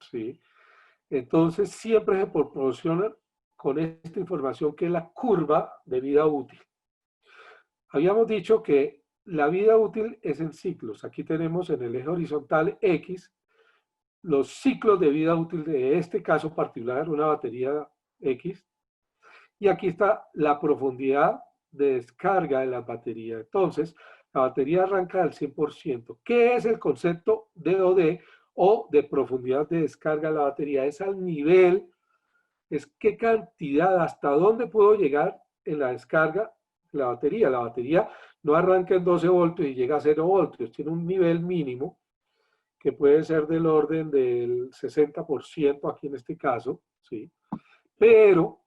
¿sí? Entonces siempre se proporcionan con esta información que es la curva de vida útil. Habíamos dicho que la vida útil es en ciclos. Aquí tenemos en el eje horizontal X los ciclos de vida útil de este caso particular, una batería X. Y aquí está la profundidad de descarga de la batería. Entonces, la batería arranca al 100%. ¿Qué es el concepto DOD o de profundidad de descarga de la batería? Es al nivel, es qué cantidad, hasta dónde puedo llegar en la descarga de la batería. La batería no arranca en 12 voltios y llega a 0 voltios. Tiene un nivel mínimo que puede ser del orden del 60% aquí en este caso, ¿sí? Pero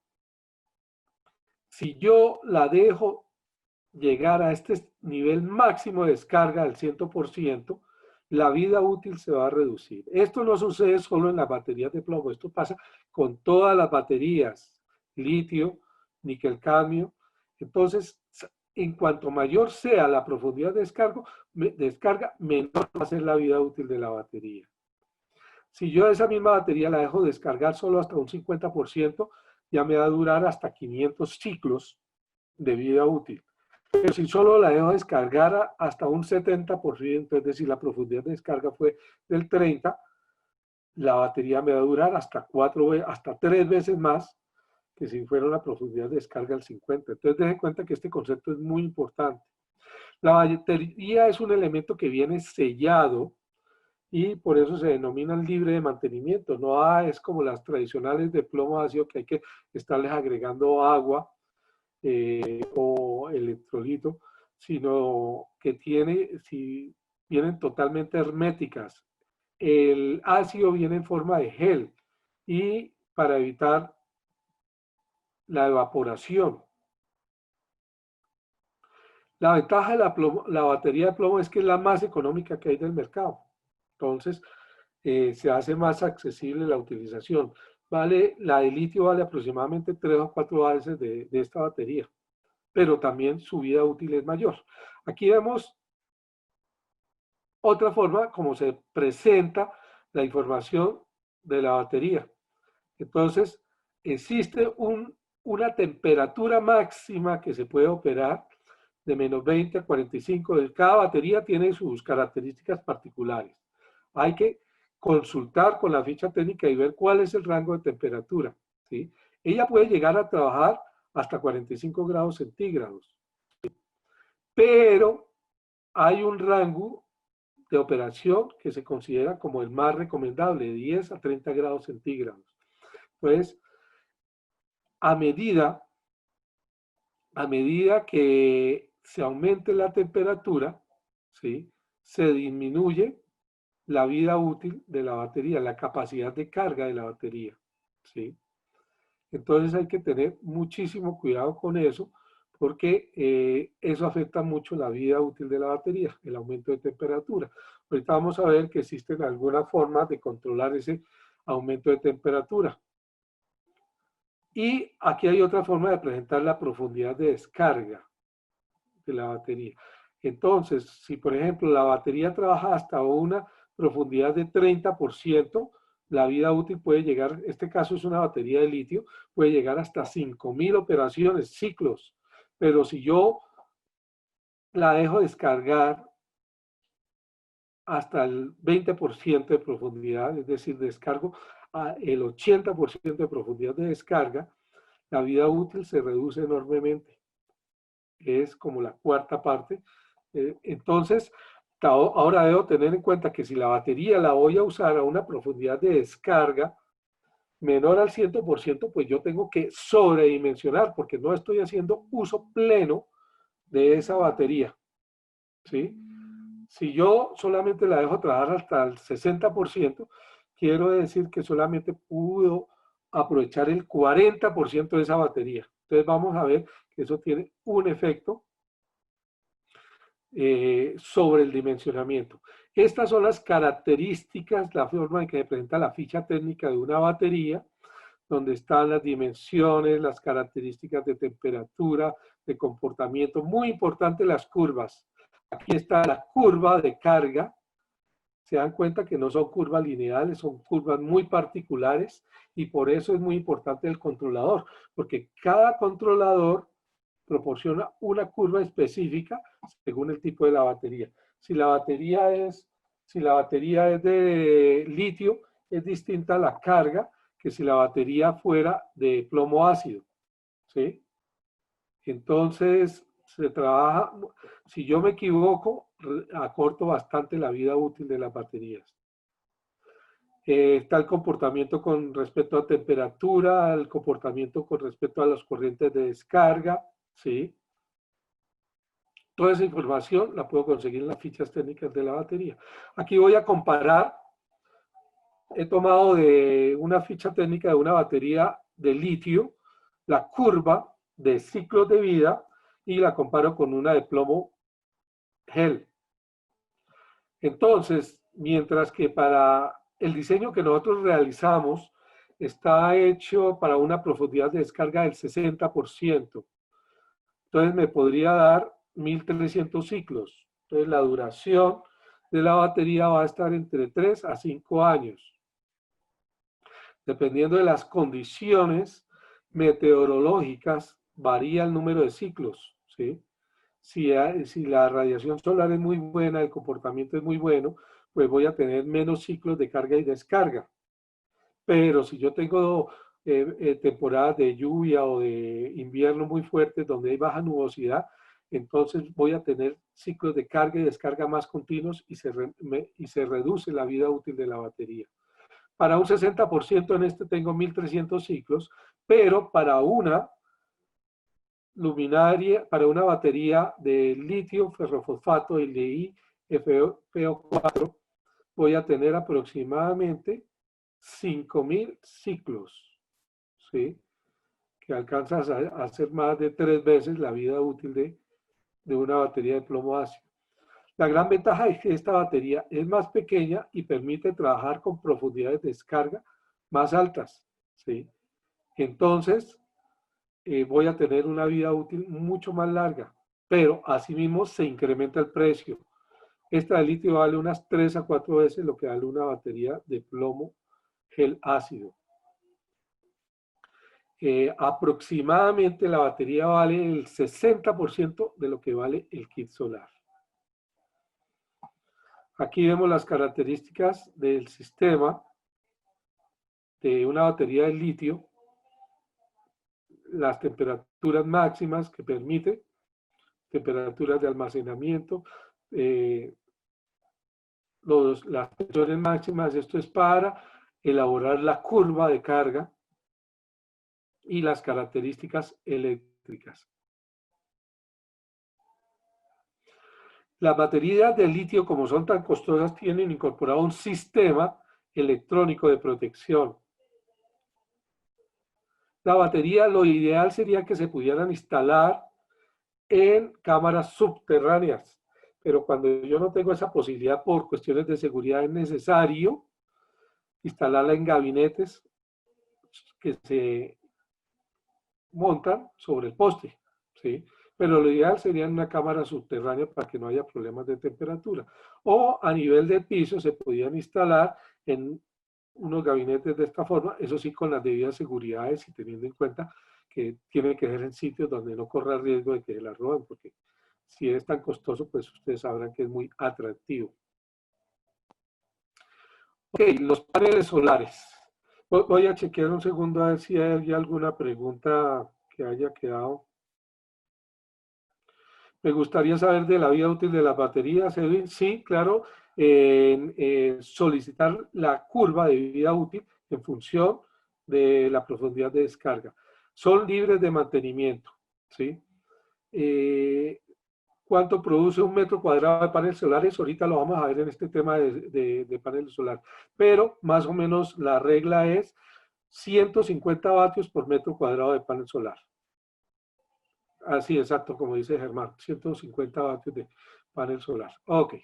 si yo la dejo llegar a este nivel máximo de descarga del 100%, la vida útil se va a reducir. Esto no sucede solo en las baterías de plomo, esto pasa con todas las baterías, litio, níquel cadmio. Entonces, en cuanto mayor sea la profundidad de descarga, menor va a ser la vida útil de la batería. Si yo esa misma batería la dejo descargar solo hasta un 50%, ya me va a durar hasta 500 ciclos de vida útil. Pero si solo la dejo descargar hasta un 70%, es decir, la profundidad de descarga fue del 30%, la batería me va a durar hasta 3 veces más que si fuera una profundidad de descarga del 50%. Entonces, den cuenta que este concepto es muy importante. La batería es un elemento que viene sellado y por eso se denominan libre de mantenimiento. No es como las tradicionales de plomo ácido que hay que estarles agregando agua o electrolito, sino que vienen totalmente herméticas. El ácido viene en forma de gel y para evitar la evaporación. La ventaja de la batería de plomo es que es la más económica que hay del mercado. Entonces, se hace más accesible la utilización. La de litio vale aproximadamente 3 o 4 veces de esta batería, pero también su vida útil es mayor. Aquí vemos otra forma como se presenta la información de la batería. Entonces, existe una temperatura máxima que se puede operar de menos 20 a 45. Cada batería tiene sus características particulares. Hay que consultar con la ficha técnica y ver cuál es el rango de temperatura, ¿sí? Ella puede llegar a trabajar hasta 45 grados centígrados, ¿sí? Pero hay un rango de operación que se considera como el más recomendable, de 10 a 30 grados centígrados. Pues, a medida que se aumente la temperatura, ¿sí?, se disminuye la vida útil de la batería, la capacidad de carga de la batería, ¿sí? Entonces hay que tener muchísimo cuidado con eso, porque eso afecta mucho la vida útil de la batería, el aumento de temperatura. Ahorita vamos a ver que existen algunas formas de controlar ese aumento de temperatura. Y aquí hay otra forma de presentar la profundidad de descarga de la batería. Entonces, si por ejemplo la batería trabaja hasta una profundidad de 30%, la vida útil puede llegar, en este caso es una batería de litio, puede llegar hasta 5.000 operaciones, ciclos. Pero si yo la dejo descargar hasta el 20% de profundidad, es decir, descargo el 80% de profundidad de descarga, la vida útil se reduce enormemente. Es como la cuarta parte. Entonces, ahora debo tener en cuenta que si la batería la voy a usar a una profundidad de descarga menor al 100%, pues yo tengo que sobredimensionar porque no estoy haciendo uso pleno de esa batería, ¿sí? Si yo solamente la dejo trabajar hasta el 60%, quiero decir que solamente pudo aprovechar el 40% de esa batería. Entonces vamos a ver que eso tiene un efecto sobre el dimensionamiento. Estas son las características, la forma en que se presenta la ficha técnica de una batería, donde están las dimensiones, las características de temperatura, de comportamiento. Muy importante las curvas. Aquí está la curva de carga. Se dan cuenta que no son curvas lineales, son curvas muy particulares y por eso es muy importante el controlador, porque cada controlador proporciona una curva específica según el tipo de la batería. Si la batería es de litio, es distinta la carga que si la batería fuera de plomo ácido, ¿sí? Entonces, se trabaja, si yo me equivoco, acorto bastante la vida útil de las baterías. Está el comportamiento con respecto a temperatura, el comportamiento con respecto a las corrientes de descarga, ¿sí? Toda esa información la puedo conseguir en las fichas técnicas de la batería. Aquí voy a comparar, he tomado de una ficha técnica de una batería de litio, la curva de ciclos de vida y la comparo con una de plomo gel. Entonces, mientras que para el diseño que nosotros realizamos está hecho para una profundidad de descarga del 60%, entonces me podría dar 1.300 ciclos. Entonces la duración de la batería va a estar entre 3 a 5 años. Dependiendo de las condiciones meteorológicas, varía el número de ciclos, ¿sí? Si la radiación solar es muy buena, el comportamiento es muy bueno, pues voy a tener menos ciclos de carga y descarga. Pero si yo tengo temporadas de lluvia o de invierno muy fuertes donde hay baja nubosidad, entonces voy a tener ciclos de carga y descarga más continuos y se reduce la vida útil de la batería. Para un 60% en este tengo 1300 ciclos, pero para una luminaria, para una batería de litio, ferrofosfato y LiFePO4, voy a tener aproximadamente 5000 ciclos, ¿sí? Que alcanzas a hacer más de 3 veces la vida útil de una batería de plomo ácido. La gran ventaja es que esta batería es más pequeña y permite trabajar con profundidades de descarga más altas, ¿sí? Entonces, voy a tener una vida útil mucho más larga, pero asimismo se incrementa el precio. Esta de litio vale unas 3 a 4 veces lo que vale una batería de plomo gel ácido. Aproximadamente la batería vale el 60% de lo que vale el kit solar. Aquí vemos las características del sistema de una batería de litio, las temperaturas máximas que permite, temperaturas de almacenamiento, las tensiones máximas. Esto es para elaborar la curva de carga y las características eléctricas. Las baterías de litio, como son tan costosas, tienen incorporado un sistema electrónico de protección. La batería, lo ideal sería que se pudieran instalar en cámaras subterráneas, pero cuando yo no tengo esa posibilidad por cuestiones de seguridad, es necesario instalarla en gabinetes que se montan sobre el poste, ¿sí? Pero lo ideal sería en una cámara subterránea para que no haya problemas de temperatura. O a nivel de piso se podían instalar en unos gabinetes de esta forma, eso sí con las debidas seguridades y teniendo en cuenta que tienen que ser en sitios donde no corra riesgo de que la roben, porque si es tan costoso, pues ustedes sabrán que es muy atractivo. Ok, los paneles solares. Voy a chequear un segundo a ver si hay alguna pregunta que haya quedado. Me gustaría saber de la vida útil de las baterías, Edwin. Sí, claro, solicitar la curva de vida útil en función de la profundidad de descarga. Son libres de mantenimiento, ¿sí? ¿Cuánto produce un metro cuadrado de paneles solares? Ahorita lo vamos a ver en este tema de paneles solares. Pero más o menos la regla es 150 vatios por metro cuadrado de panel solar. Así, exacto, como dice Germán, 150 vatios de panel solar. Ok.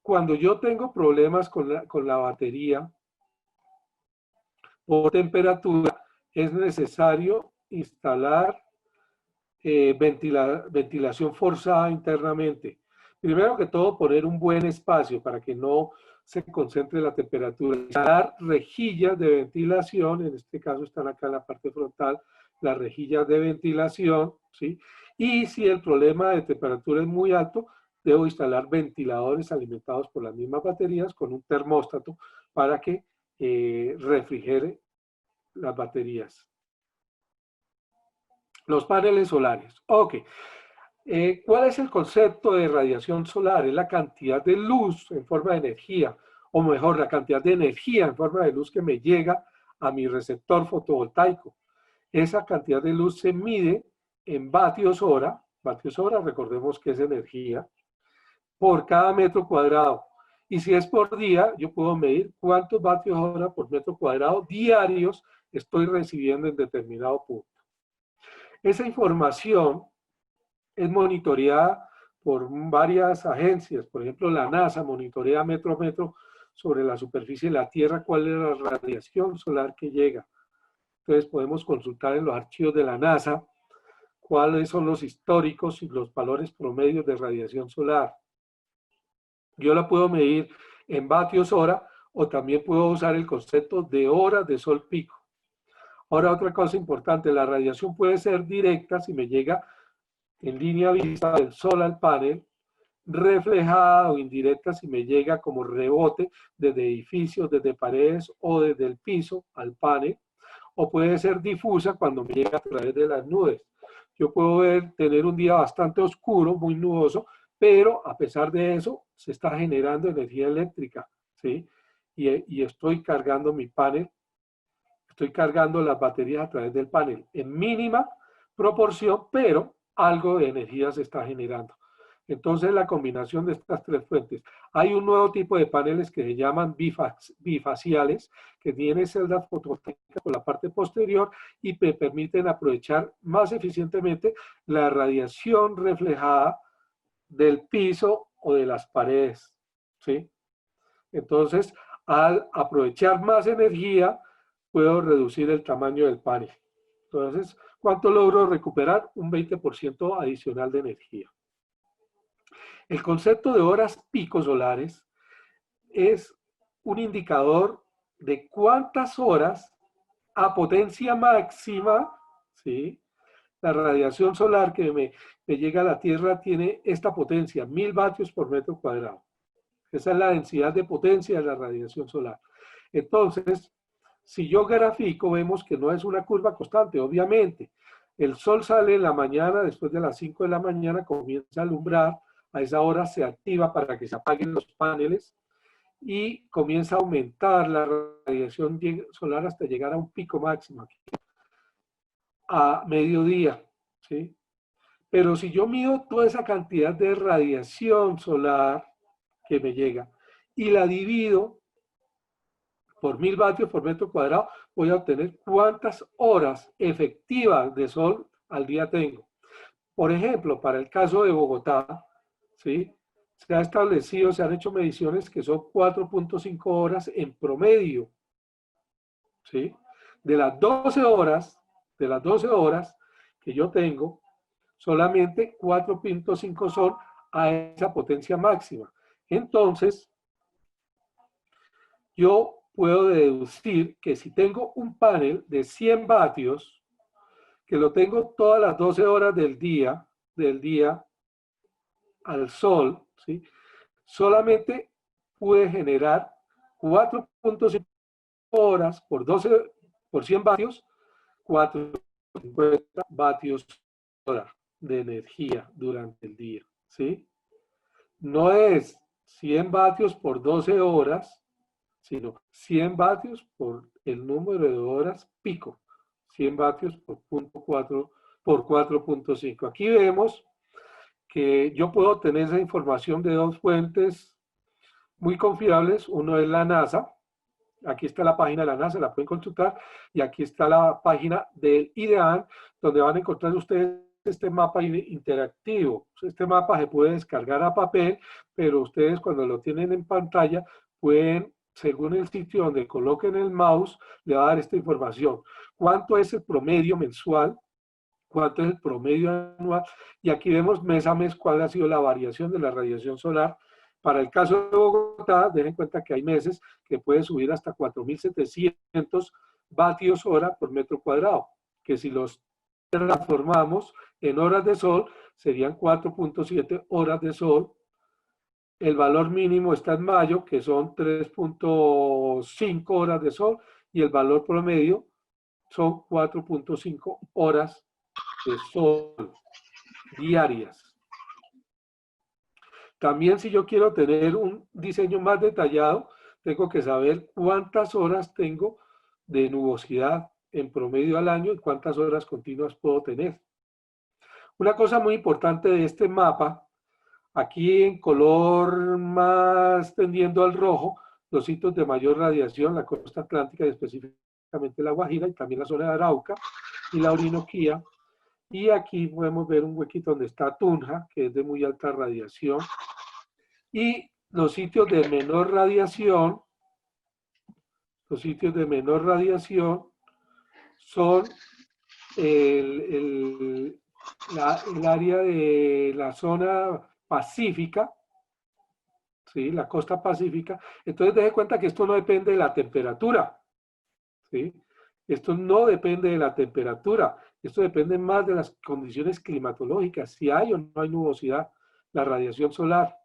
Cuando yo tengo problemas con la batería por temperatura, es necesario instalar ventilación forzada internamente. Primero que todo, poner un buen espacio para que no se concentre la temperatura. Instalar rejillas de ventilación, en este caso están acá en la parte frontal, las rejillas de ventilación, ¿sí? Y si el problema de temperatura es muy alto, debo instalar ventiladores alimentados por las mismas baterías con un termóstato para que refrigere las baterías. Los paneles solares. Ok. ¿Cuál es el concepto de radiación solar? Es la cantidad de luz en forma de energía, o mejor, la cantidad de energía en forma de luz que me llega a mi receptor fotovoltaico. Esa cantidad de luz se mide en vatios hora, recordemos que es energía, por cada metro cuadrado. Y si es por día, yo puedo medir cuántos vatios hora por metro cuadrado diarios estoy recibiendo en determinado punto. Esa información es monitoreada por varias agencias. Por ejemplo, la NASA monitorea metro a metro sobre la superficie de la Tierra cuál es la radiación solar que llega. Entonces podemos consultar en los archivos de la NASA cuáles son los históricos y los valores promedios de radiación solar. Yo la puedo medir en vatios hora o también puedo usar el concepto de horas de sol pico. Ahora, otra cosa importante, la radiación puede ser directa si me llega en línea vista del sol al panel, reflejada o indirecta si me llega como rebote desde edificios, desde paredes o desde el piso al panel, o puede ser difusa cuando me llega a través de las nubes. yo puedo tener un día bastante oscuro, muy nuboso, pero a pesar de eso, se está generando energía eléctrica, ¿sí? Y estoy cargando mi panel, estoy cargando las baterías a través del panel en mínima proporción, pero algo de energía se está generando. Entonces, la combinación de estas tres fuentes. Hay un nuevo tipo de paneles que se llaman bifaciales, que tienen celdas fotovoltaicas por la parte posterior y me permiten aprovechar más eficientemente la radiación reflejada del piso o de las paredes, ¿sí? Entonces, al aprovechar más energía, puedo reducir el tamaño del panel. Entonces, ¿cuánto logro recuperar? Un 20% adicional de energía. El concepto de horas pico solares es un indicador de cuántas horas a potencia máxima, ¿sí? La radiación solar que me llega a la Tierra tiene esta potencia, 1000 vatios por metro cuadrado. Esa es la densidad de potencia de la radiación solar. Entonces, si yo grafico, vemos que no es una curva constante, obviamente. El sol sale en la mañana, después de las 5 de la mañana comienza a alumbrar, a esa hora se activa para que se apaguen los paneles y comienza a aumentar la radiación solar hasta llegar a un pico máximo, a mediodía, ¿sí? Pero si yo mido toda esa cantidad de radiación solar que me llega y la divido por 1000 vatios por metro cuadrado, voy a obtener cuántas horas efectivas de sol al día tengo. Por ejemplo, para el caso de Bogotá, ¿sí? Se ha establecido, se han hecho mediciones que son 4.5 horas en promedio, ¿sí? De las 12 horas que yo tengo, solamente 4.5 son a esa potencia máxima. Entonces, yo puedo deducir que si tengo un panel de 100 vatios, que lo tengo todas las 12 horas del día al sol, ¿sí? Solamente pude generar 4.5 horas por 100 vatios, 450 vatios hora de energía durante el día, ¿sí? No es 100 vatios por 12 horas, sino 100 vatios por el número de horas pico, 100 vatios por 0.4 por 4.5. Aquí vemos que yo puedo tener esa información de dos fuentes muy confiables. Uno es la NASA. Aquí está la página de la NASA, la pueden consultar. Y aquí está la página del IDEAN, donde van a encontrar ustedes este mapa interactivo. Este mapa se puede descargar a papel, pero ustedes cuando lo tienen en pantalla pueden, según el sitio donde coloquen el mouse, le va a dar esta información. ¿Cuánto es el promedio mensual? ¿Cuánto es el promedio anual? Y aquí vemos mes a mes cuál ha sido la variación de la radiación solar. Para el caso de Bogotá, den en cuenta que hay meses que puede subir hasta 4.700 vatios hora por metro cuadrado, que si los transformamos en horas de sol, serían 4.7 horas de sol. El valor mínimo está en mayo, que son 3.5 horas de sol, y el valor promedio son 4.5 horas de sol diarias. También si yo quiero tener un diseño más detallado, tengo que saber cuántas horas tengo de nubosidad en promedio al año y cuántas horas continuas puedo tener. Una cosa muy importante de este mapa, aquí en color más tendiendo al rojo, los sitios de mayor radiación, la costa atlántica y específicamente la Guajira y también la zona de Arauca y la Orinoquía. Y aquí podemos ver un huequito donde está Tunja, que es de muy alta radiación. Y los sitios de menor radiación, son el área de la zona pacífica, ¿sí? La costa pacífica. Entonces, deje cuenta que esto no depende de la temperatura, ¿sí? Esto no depende de la temperatura, esto depende más de las condiciones climatológicas, si hay o no hay nubosidad, la radiación solar.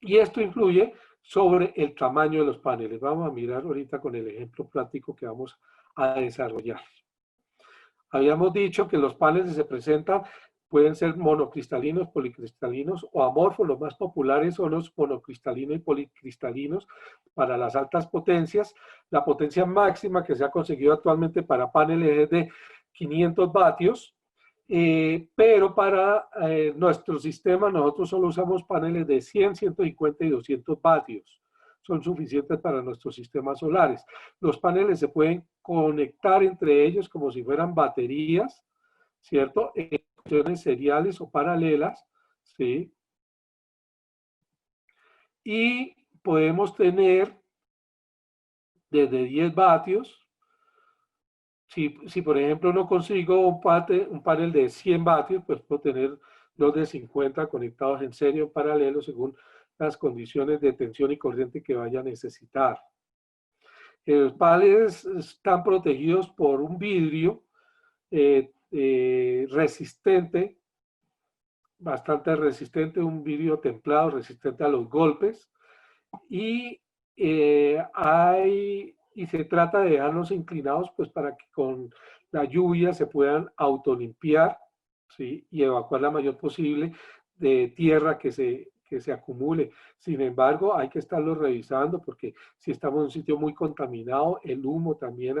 Y esto influye sobre el tamaño de los paneles. Vamos a mirar ahorita con el ejemplo práctico que vamos a desarrollar. Habíamos dicho que los paneles se presentan, pueden ser monocristalinos, policristalinos o amorfos. Los más populares son los monocristalinos y policristalinos para las altas potencias. La potencia máxima que se ha conseguido actualmente para paneles es de 500 vatios, pero para nuestro sistema nosotros solo usamos paneles de 100, 150 y 200 vatios. Son suficientes para nuestros sistemas solares. Los paneles se pueden conectar entre ellos como si fueran baterías, ¿cierto? En conexiones seriales o paralelas, ¿sí? Y podemos tener desde 10 vatios. Si por ejemplo no consigo un panel de 100 vatios, pues puedo tener dos de 50 conectados en serie o paralelo según las condiciones de tensión y corriente que vaya a necesitar. Los paneles están protegidos por un vidrio resistente, bastante resistente, un vidrio templado, resistente a los golpes, y se trata de dejarlos inclinados pues para que con la lluvia se puedan autolimpiar, ¿sí? Y evacuar la mayor posible de tierra que se acumule. Sin embargo, hay que estarlo revisando porque si estamos en un sitio muy contaminado, el humo también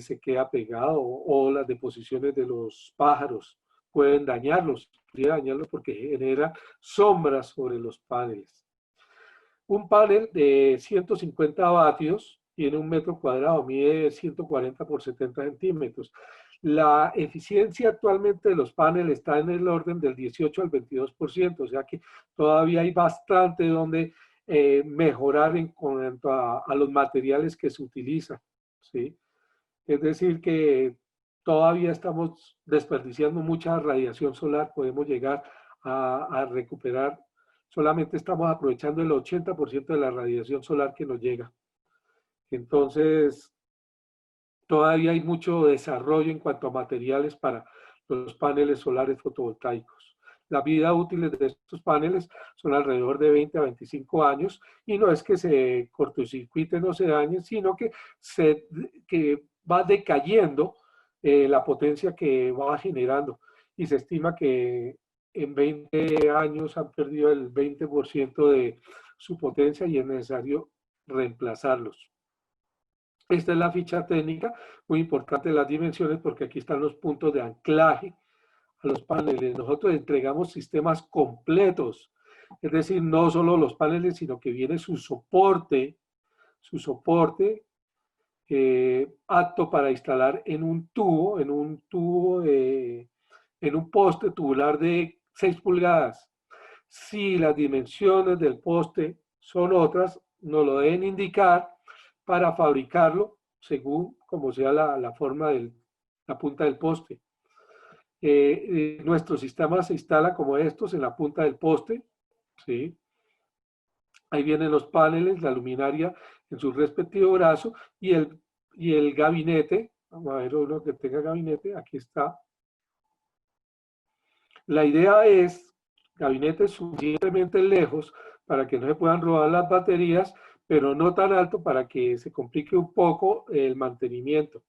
se queda pegado o las deposiciones de los pájaros pueden dañarlos porque generan sombras sobre los paneles. Un panel de 150 vatios tiene 1 metro cuadrado, mide 140 por 70 centímetros. La eficiencia actualmente de los paneles está en el orden del 18 al 22%, o sea que todavía hay bastante donde mejorar en cuanto a los materiales que se utilizan, ¿sí? Es decir que todavía estamos desperdiciando mucha radiación solar, podemos llegar a recuperar. Solamente estamos aprovechando el 80% de la radiación solar que nos llega. Entonces, todavía hay mucho desarrollo en cuanto a materiales para los paneles solares fotovoltaicos. La vida útil de estos paneles son alrededor de 20 a 25 años y no es que se cortocircuiten o se dañen, sino que va decayendo la potencia que va generando y se estima que en 20 años han perdido el 20% de su potencia y es necesario reemplazarlos. Esta es la ficha técnica, muy importante las dimensiones porque aquí están los puntos de anclaje a los paneles. Nosotros entregamos sistemas completos, es decir, no solo los paneles, sino que viene su soporte apto para instalar en un poste tubular de 6 pulgadas. Si las dimensiones del poste son otras, nos lo deben indicar para fabricarlo según como sea la forma de la punta del poste. Nuestro sistema se instala como estos en la punta del poste, ¿sí? Ahí vienen los paneles, la luminaria en su respectivo brazo y el gabinete. Vamos a ver uno que tenga gabinete, aquí está. La idea es gabinetes suficientemente lejos para que no se puedan robar las baterías, pero no tan alto para que se complique un poco el mantenimiento.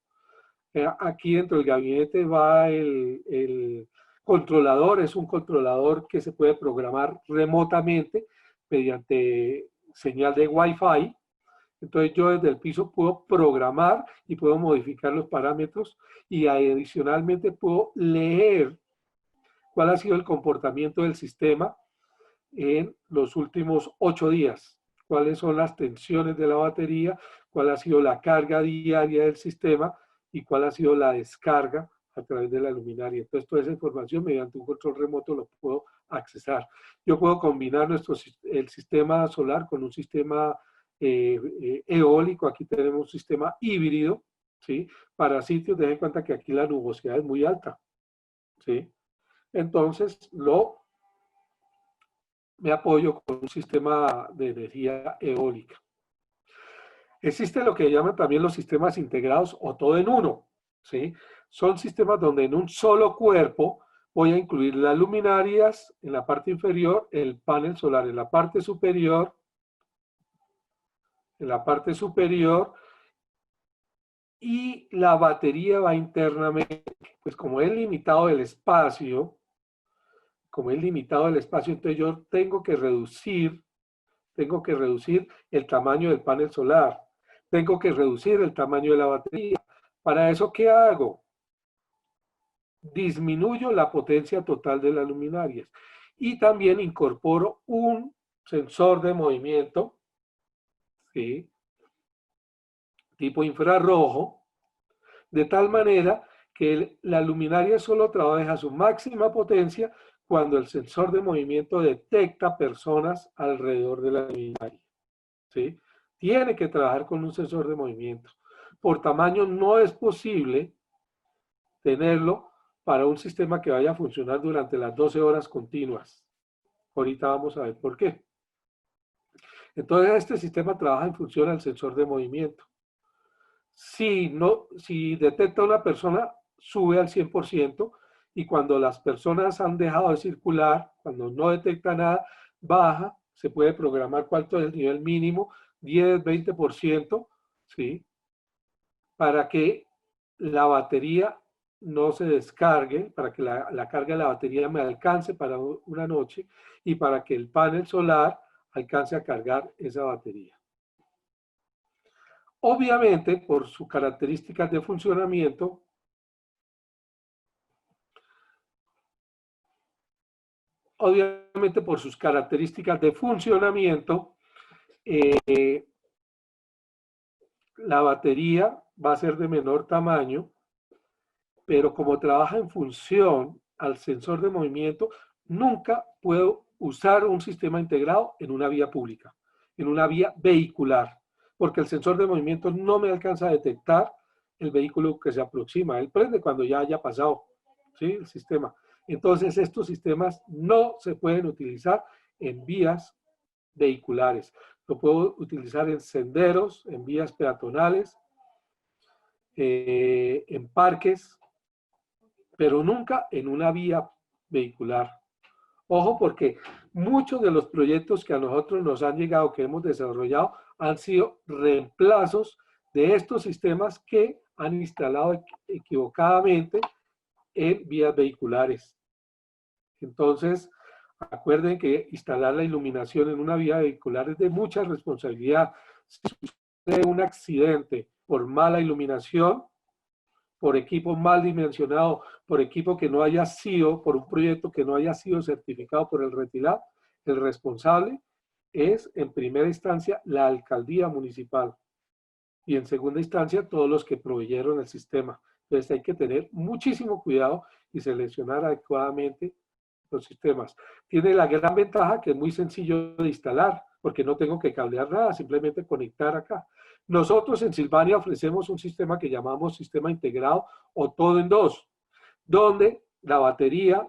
Aquí dentro del gabinete va el controlador, es un controlador que se puede programar remotamente mediante señal de Wi-Fi. Entonces yo desde el piso puedo programar y puedo modificar los parámetros y adicionalmente puedo leer cuál ha sido el comportamiento del sistema en los últimos 8 días, cuáles son las tensiones de la batería, cuál ha sido la carga diaria del sistema y cuál ha sido la descarga a través de la luminaria. Entonces, toda esa información mediante un control remoto lo puedo accesar. Yo puedo combinar el sistema solar con un sistema eólico. Aquí tenemos un sistema híbrido, ¿sí? Para sitios, den en cuenta que aquí la nubosidad es muy alta, ¿sí? Entonces, me apoyo con un sistema de energía eólica. Existe lo que llaman también los sistemas integrados o todo en uno, ¿sí? Son sistemas donde en un solo cuerpo voy a incluir las luminarias en la parte inferior, el panel solar en la parte superior, y la batería va internamente. Pues como es limitado el espacio, entonces yo tengo que reducir el tamaño del panel solar, tengo que reducir el tamaño de la batería. ¿Para eso qué hago? Disminuyo la potencia total de las luminarias y también incorporo un sensor de movimiento, ¿sí?, tipo infrarrojo, de tal manera que la luminaria solo trabaja a su máxima potencia cuando el sensor de movimiento detecta personas alrededor de la luminaria, ¿sí? Tiene que trabajar con un sensor de movimiento. Por tamaño no es posible tenerlo para un sistema que vaya a funcionar durante las 12 horas continuas. Ahorita vamos a ver por qué. Entonces este sistema trabaja en función del sensor de movimiento. Si detecta una persona, sube al 100%, y cuando las personas han dejado de circular, cuando no detecta nada, baja. Se puede programar cuánto es el nivel mínimo, 10, 20%, ¿sí?, para que la batería no se descargue, para que la carga de la batería me alcance para una noche y para que el panel solar alcance a cargar esa batería. Obviamente, por sus características de funcionamiento, la batería va a ser de menor tamaño, pero como trabaja en función al sensor de movimiento, nunca puedo usar un sistema integrado en una vía pública, en una vía vehicular, porque el sensor de movimiento no me alcanza a detectar el vehículo que se aproxima. Él prende cuando ya haya pasado, ¿sí?, el sistema. Entonces estos sistemas no se pueden utilizar en vías vehiculares. Lo puedo utilizar en senderos, en vías peatonales, en parques, pero nunca en una vía vehicular. Ojo, porque muchos de los proyectos que a nosotros nos han llegado, que hemos desarrollado, han sido reemplazos de estos sistemas que han instalado equivocadamente en vías vehiculares. Entonces, acuerden que instalar la iluminación en una vía vehicular es de mucha responsabilidad. Si sucede un accidente por mala iluminación, por equipo mal dimensionado, por equipo que no haya sido, por un proyecto que no haya sido certificado por el RETILAB, el responsable es, en primera instancia, la alcaldía municipal y en segunda instancia, todos los que proveyeron el sistema. Entonces hay que tener muchísimo cuidado y seleccionar adecuadamente los sistemas. Tiene la gran ventaja que es muy sencillo de instalar, porque no tengo que cablear nada, simplemente conectar acá. Nosotros en Sylvania ofrecemos un sistema que llamamos sistema integrado o todo en dos, donde la batería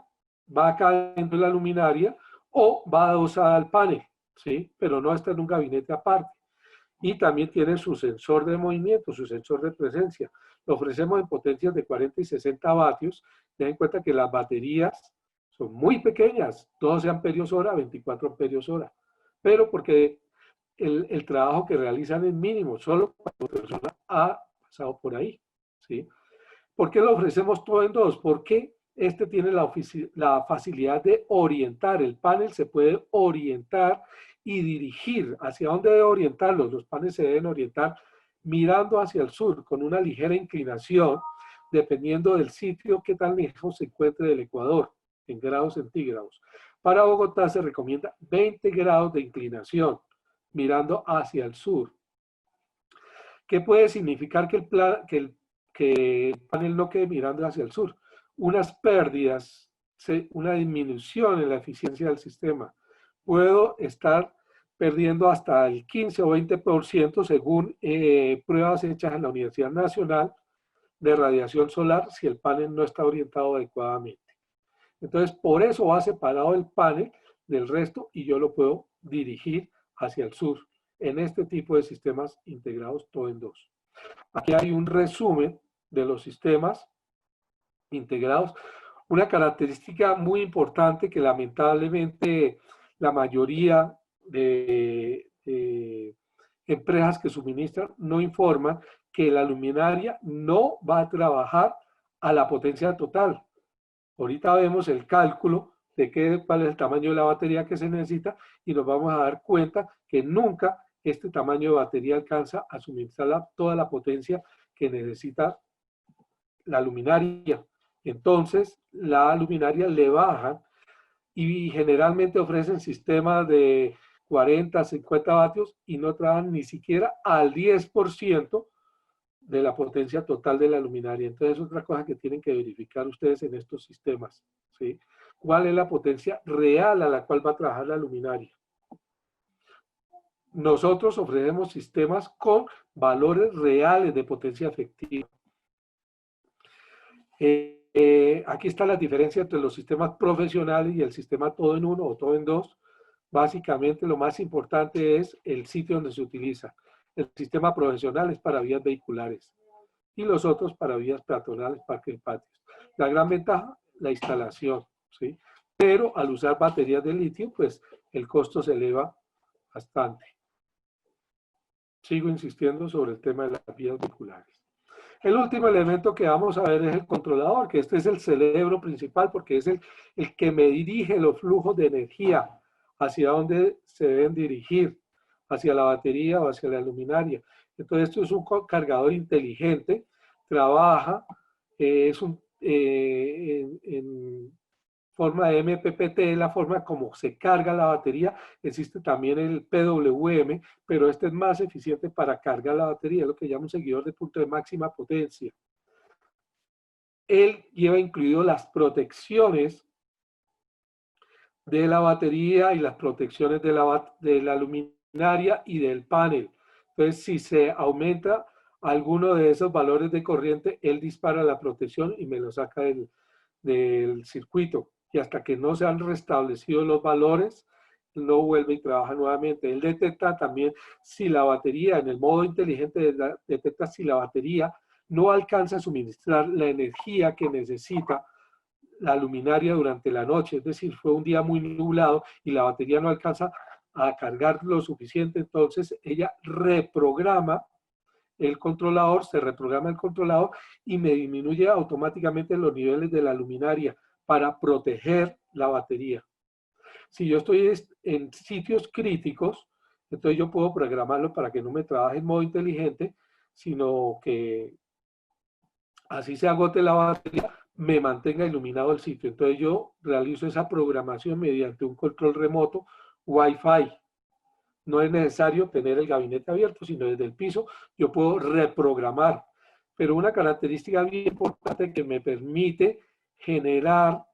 va acá dentro de la luminaria o va adosada al panel, ¿sí?, pero no está en un gabinete aparte. Y también tiene su sensor de movimiento, su sensor de presencia. Lo ofrecemos en potencias de 40 y 60 vatios. Ten en cuenta que las baterías son muy pequeñas, 12 amperios hora, 24 amperios hora, pero porque el trabajo que realizan es mínimo, solo cuando la persona ha pasado por ahí, ¿sí? ¿Por qué lo ofrecemos todo en dos? Porque este tiene la facilidad de orientar, el panel se puede orientar y dirigir. ¿Hacia dónde debe orientarlos? Los paneles se deben orientar mirando hacia el sur, con una ligera inclinación, dependiendo del sitio que tan lejos se encuentre del ecuador, en grados centígrados. Para Bogotá se recomienda 20 grados de inclinación, mirando hacia el sur. ¿Qué puede significar que el panel no quede mirando hacia el sur? Unas pérdidas, una disminución en la eficiencia del sistema. Puedo estar perdiendo hasta el 15 o 20% según pruebas hechas en la Universidad Nacional de radiación solar si el panel no está orientado adecuadamente. Entonces, por eso va separado el panel del resto y yo lo puedo dirigir hacia el sur en este tipo de sistemas integrados todo en dos. Aquí hay un resumen de los sistemas integrados. Una característica muy importante que lamentablemente la mayoría de empresas que suministran no informan que la luminaria no va a trabajar a la potencia total. Ahorita vemos el cálculo de cuál es el tamaño de la batería que se necesita y nos vamos a dar cuenta que nunca este tamaño de batería alcanza a suministrar toda la potencia que necesita la luminaria. Entonces, la luminaria le bajan y generalmente ofrecen sistemas de 40, 50 vatios y no trabajan ni siquiera al 10% de la potencia total de la luminaria. Entonces, otra cosa que tienen que verificar ustedes en estos sistemas, ¿sí? ¿Cuál es la potencia real a la cual va a trabajar la luminaria? Nosotros ofrecemos sistemas con valores reales de potencia efectiva. Aquí está la diferencia entre los sistemas profesionales y el sistema todo en uno o todo en dos. Básicamente, lo más importante es el sitio donde se utiliza. El sistema profesional es para vías vehiculares y los otros para vías peatonales, parques y patios. La gran ventaja, la instalación, ¿sí? Pero al usar baterías de litio, pues el costo se eleva bastante. Sigo insistiendo sobre el tema de las vías vehiculares. El último elemento que vamos a ver es el controlador, que este es el cerebro principal porque es el que me dirige los flujos de energía hacia dónde se deben dirigir, hacia la batería o hacia la luminaria. Entonces, esto es un cargador inteligente, trabaja, es en forma de MPPT, la forma como se carga la batería. Existe también el PWM, pero este es más eficiente para cargar la batería, es lo que llama un seguidor de punto de máxima potencia. Él lleva incluido las protecciones de la batería y las protecciones de la luminaria y del panel. Entonces, si se aumenta alguno de esos valores de corriente, él dispara la protección y me lo saca del circuito. Y hasta que no se han restablecido los valores, no vuelve y trabaja nuevamente. Él detecta también si la batería, en el modo inteligente, detecta si la batería no alcanza a suministrar la energía que necesita la luminaria durante la noche. Es decir, fue un día muy nublado y la batería no alcanza a cargar lo suficiente, entonces ella reprograma el controlador, se reprograma el controlador y me disminuye automáticamente los niveles de la luminaria para proteger la batería. Si yo estoy en sitios críticos, entonces yo puedo programarlo para que no me trabaje en modo inteligente, sino que así se agote la batería, me mantenga iluminado el sitio. Entonces yo realizo esa programación mediante un control remoto Wi-Fi. No es necesario tener el gabinete abierto, sino desde el piso yo puedo reprogramar. Pero una característica bien importante que me permite generar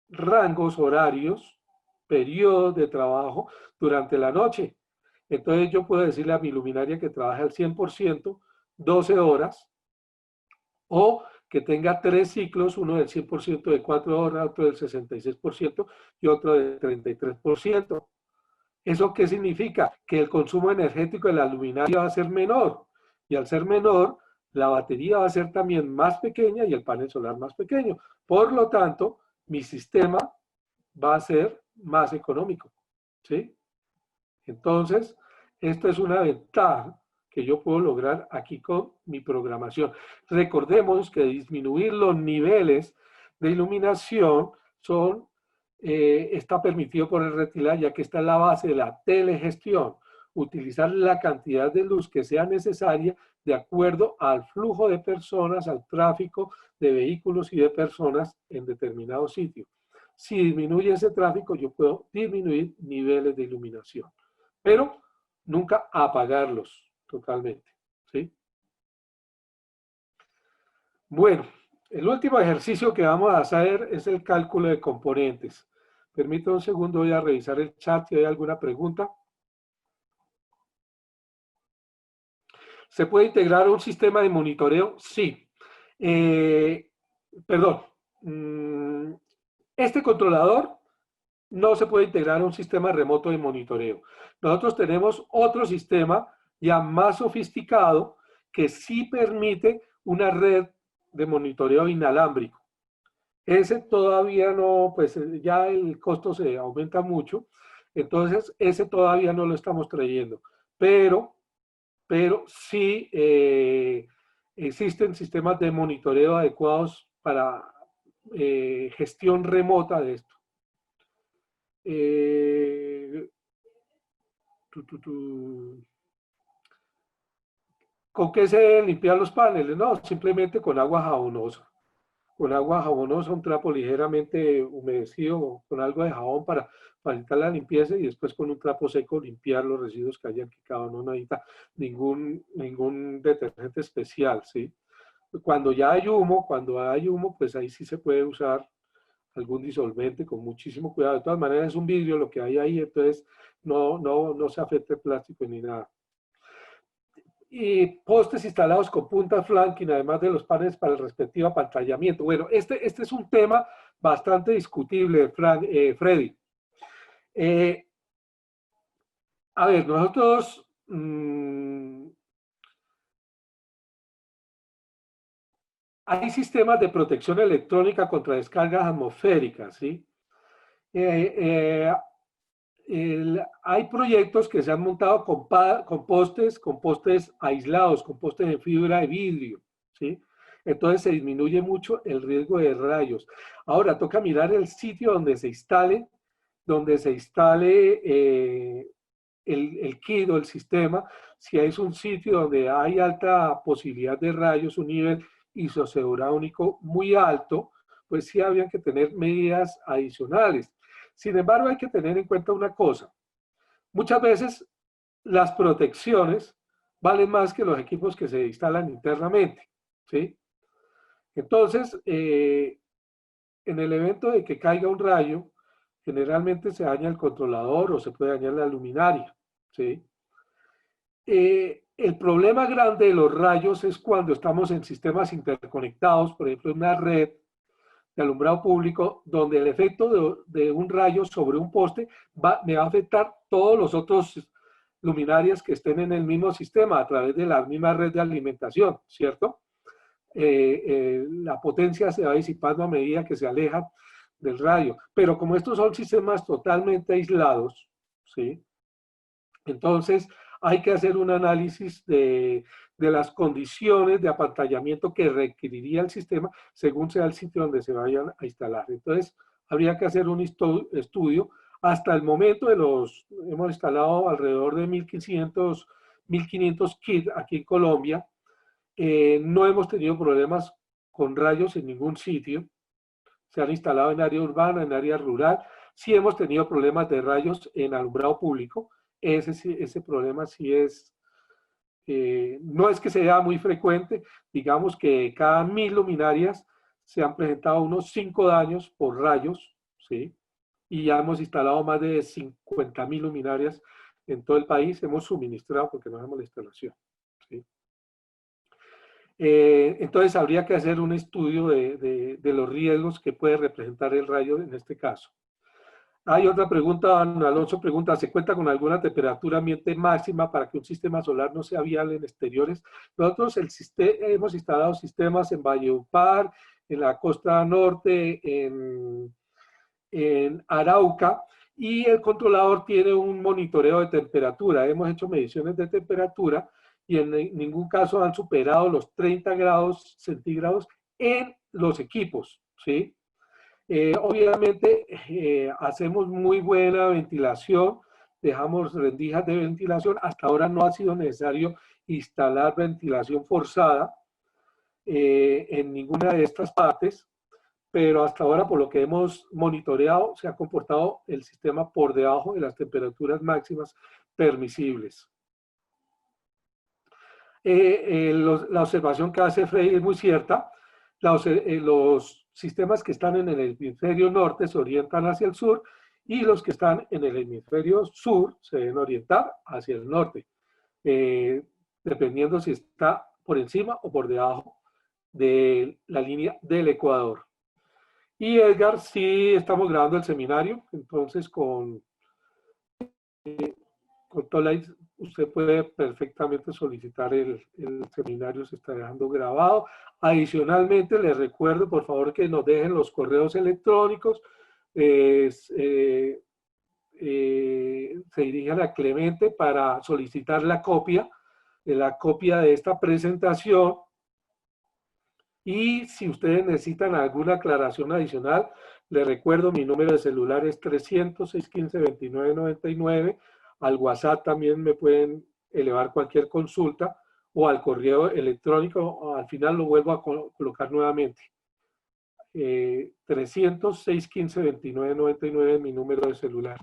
rangos horarios, periodos de trabajo durante la noche. Entonces yo puedo decirle a mi luminaria que trabaje al 100%, 12 horas, o que tenga 3 ciclos, uno del 100% de 4 horas, otro del 66% y otro del 33%. ¿Eso qué significa? Que el consumo energético de la luminaria va a ser menor. Y al ser menor, la batería va a ser también más pequeña y el panel solar más pequeño. Por lo tanto, mi sistema va a ser más económico. ¿Sí? Entonces, esto es una ventaja que yo puedo lograr aquí con mi programación. Recordemos que disminuir los niveles de iluminación está permitido por el RETILA, ya que está en la base de la telegestión. Utilizar la cantidad de luz que sea necesaria de acuerdo al flujo de personas, al tráfico de vehículos y de personas en determinado sitio. Si disminuye ese tráfico, yo puedo disminuir niveles de iluminación, pero nunca apagarlos totalmente, ¿sí? Bueno, el último ejercicio que vamos a hacer es el cálculo de componentes. Permítame un segundo, voy a revisar el chat si hay alguna pregunta. ¿Se puede integrar un sistema de monitoreo? Sí. Perdón. Este controlador no se puede integrar a un sistema remoto de monitoreo. Nosotros tenemos otro sistema ya más sofisticado que sí permite una red de monitoreo inalámbrico. Ese todavía no, pues ya el costo se aumenta mucho, entonces ese todavía no lo estamos trayendo. Pero pero sí existen sistemas de monitoreo adecuados para gestión remota de esto. ¿Con qué se deben limpiar los paneles? No, simplemente con agua jabonosa. Con agua jabonosa, un trapo ligeramente humedecido, con algo de jabón para facilitar la limpieza y después con un trapo seco limpiar los residuos que hayan quedado. No necesita ningún detergente especial, ¿sí? Cuando hay humo, pues ahí sí se puede usar algún disolvente con muchísimo cuidado. De todas maneras es un vidrio lo que hay ahí, entonces no se afecta el plástico ni nada. Y postes instalados con punta flanking, además de los paneles para el respectivo apantallamiento. Bueno, este es un tema bastante discutible, Freddy. A ver, nosotros hay sistemas de protección electrónica contra descargas atmosféricas, ¿sí? Hay proyectos que se han montado con postes aislados, con postes de fibra de vidrio, ¿sí? Entonces se disminuye mucho el riesgo de rayos. Ahora toca mirar el sitio donde se instale el kit o el sistema. Si es un sitio donde hay alta posibilidad de rayos, un nivel isoseuránico muy alto, pues sí habrían que tener medidas adicionales. Sin embargo, hay que tener en cuenta una cosa. Muchas veces las protecciones valen más que los equipos que se instalan internamente, ¿sí? Entonces, en el evento de que caiga un rayo, generalmente se daña el controlador o se puede dañar la luminaria, ¿sí? El problema grande de los rayos es cuando estamos en sistemas interconectados, por ejemplo, en una red de alumbrado público, donde el efecto de un rayo sobre un poste me va a afectar todos los otros luminarias que estén en el mismo sistema a través de la misma red de alimentación, ¿cierto? La potencia se va disipando a medida que se aleja del rayo. Pero como estos son sistemas totalmente aislados, ¿sí? Entonces hay que hacer un análisis de las condiciones de apantallamiento que requeriría el sistema según sea el sitio donde se vayan a instalar. Entonces, habría que hacer un estudio. Hasta el momento hemos instalado alrededor de 1.500 kits aquí en Colombia. No hemos tenido problemas con rayos en ningún sitio. Se han instalado en área urbana, en área rural. Sí hemos tenido problemas de rayos en alumbrado público. Ese problema sí es, no es que sea muy frecuente, digamos que cada 1000 luminarias se han presentado unos 5 daños por rayos, ¿sí? Y ya hemos instalado más de 50.000 luminarias en todo el país, hemos suministrado porque no hacemos la instalación, ¿sí? Entonces habría que hacer un estudio de los riesgos que puede representar el rayo en este caso. Hay otra pregunta, Alonso pregunta, ¿se cuenta con alguna temperatura ambiente máxima para que un sistema solar no sea viable en exteriores? Nosotros hemos instalado sistemas en Valledupar, en la costa norte, en Arauca, y el controlador tiene un monitoreo de temperatura. Hemos hecho mediciones de temperatura y en ningún caso han superado los 30 grados centígrados en los equipos, ¿sí? Obviamente hacemos muy buena ventilación, dejamos rendijas de ventilación. Hasta ahora no ha sido necesario instalar ventilación forzada en ninguna de estas partes, pero hasta ahora, por lo que hemos monitoreado, se ha comportado el sistema por debajo de las temperaturas máximas permisibles. La observación que hace Freddy es muy cierta. Los sistemas que están en el hemisferio norte se orientan hacia el sur y los que están en el hemisferio sur se deben orientar hacia el norte, dependiendo si está por encima o por debajo de la línea del ecuador. Y Edgar, sí estamos grabando el seminario, entonces con Tolight usted puede perfectamente solicitar el seminario, se está dejando grabado. Adicionalmente, les recuerdo, por favor, que nos dejen los correos electrónicos. Se dirijan a Clemente para solicitar la copia la copia de esta presentación. Y si ustedes necesitan alguna aclaración adicional, les recuerdo, mi número de celular es 300-615-2999. Al WhatsApp también me pueden elevar cualquier consulta o al correo electrónico. Al final lo vuelvo a colocar nuevamente. 300-615-2999 es mi número de celular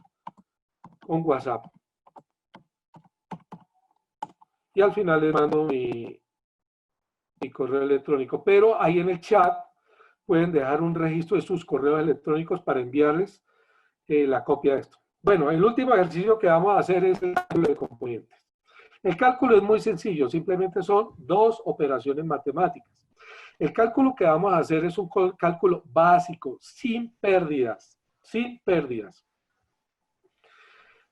con WhatsApp. Y al final les mando mi correo electrónico, pero ahí en el chat pueden dejar un registro de sus correos electrónicos para enviarles la copia de esto. Bueno, el último ejercicio que vamos a hacer es el cálculo de componentes. El cálculo es muy sencillo, simplemente son dos operaciones matemáticas. El cálculo que vamos a hacer es un cálculo básico, sin pérdidas, sin pérdidas.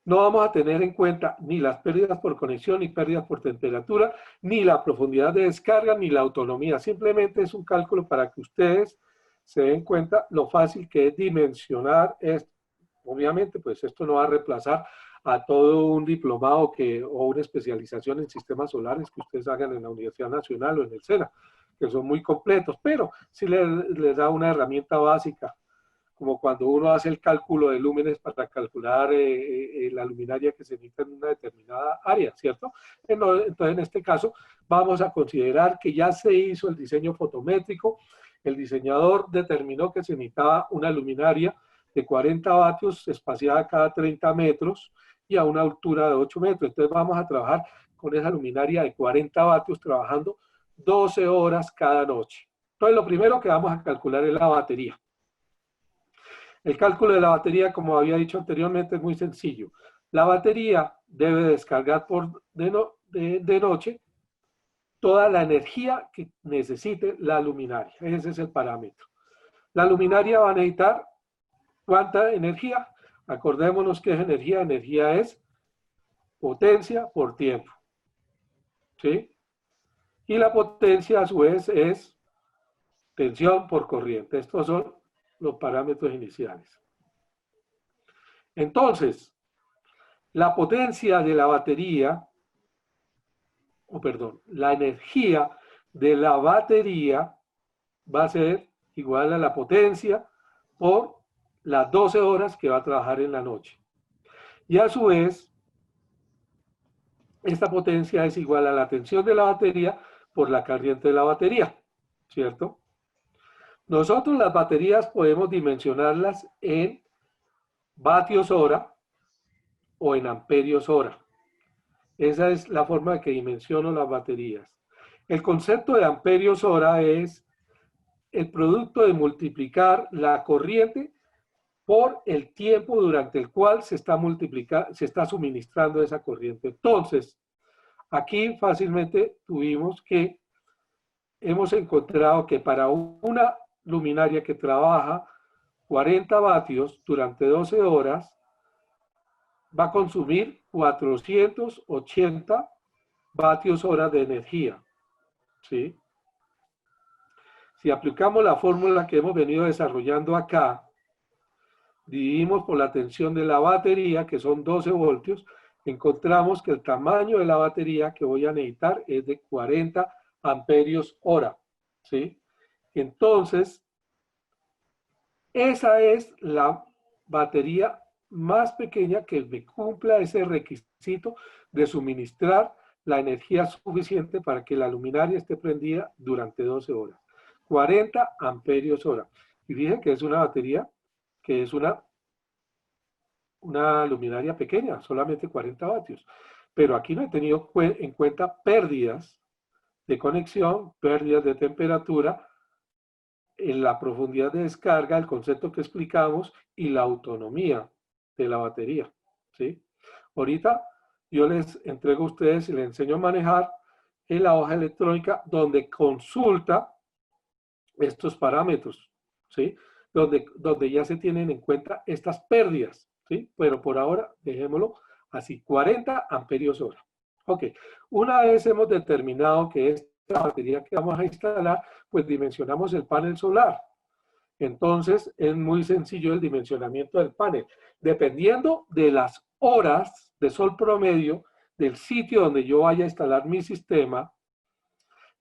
No vamos a tener en cuenta ni las pérdidas por conexión, ni pérdidas por temperatura, ni la profundidad de descarga, ni la autonomía. Simplemente es un cálculo para que ustedes se den cuenta lo fácil que es dimensionar esto. Obviamente, pues esto no va a reemplazar a todo un diplomado o una especialización en sistemas solares que ustedes hagan en la Universidad Nacional o en el SENA, que son muy completos, pero sí les da una herramienta básica, como cuando uno hace el cálculo de lúmenes para calcular la luminaria que se necesita en una determinada área, ¿cierto? Entonces, en este caso, vamos a considerar que ya se hizo el diseño fotométrico, el diseñador determinó que se necesitaba una luminaria de 40 vatios espaciada cada 30 metros y a una altura de 8 metros. Entonces vamos a trabajar con esa luminaria de 40 vatios trabajando 12 horas cada noche. Entonces lo primero que vamos a calcular es la batería. El cálculo de la batería, como había dicho anteriormente, es muy sencillo. La batería debe descargar de noche toda la energía que necesite la luminaria. Ese es el parámetro. La luminaria va a necesitar ¿cuánta energía? Acordémonos que es energía. Energía es potencia por tiempo. ¿Sí? Y la potencia a su vez es tensión por corriente. Estos son los parámetros iniciales. Entonces, la potencia de la batería, la energía de la batería va a ser igual a la potencia por las 12 horas que va a trabajar en la noche. Y a su vez, esta potencia es igual a la tensión de la batería por la corriente de la batería, ¿cierto? Nosotros las baterías podemos dimensionarlas en vatios hora o en amperios hora. Esa es la forma de que dimensiono las baterías. El concepto de amperios hora es el producto de multiplicar la corriente por el tiempo durante el cual se está suministrando esa corriente. Entonces, aquí fácilmente hemos encontrado que para una luminaria que trabaja 40 vatios durante 12 horas, va a consumir 480 vatios hora de energía. ¿Sí? Si aplicamos la fórmula que hemos venido desarrollando acá, dividimos por la tensión de la batería, que son 12 voltios, encontramos que el tamaño de la batería que voy a necesitar es de 40 amperios hora. ¿Sí? Entonces, esa es la batería más pequeña que me cumpla ese requisito de suministrar la energía suficiente para que la luminaria esté prendida durante 12 horas. 40 amperios hora. Y fíjense que es una batería que es una luminaria pequeña, solamente 40 vatios. Pero aquí no he tenido en cuenta pérdidas de conexión, pérdidas de temperatura, en la profundidad de descarga, el concepto que explicamos, y la autonomía de la batería. ¿Sí? Ahorita yo les entrego a ustedes y les enseño a manejar en la hoja electrónica donde consulta estos parámetros, ¿sí? Donde ya se tienen en cuenta estas pérdidas, ¿sí? Pero por ahora dejémoslo así, 40 amperios hora. Ok, una vez hemos determinado que esta batería que vamos a instalar, pues dimensionamos el panel solar. Entonces es muy sencillo el dimensionamiento del panel. Dependiendo de las horas de sol promedio del sitio donde yo vaya a instalar mi sistema,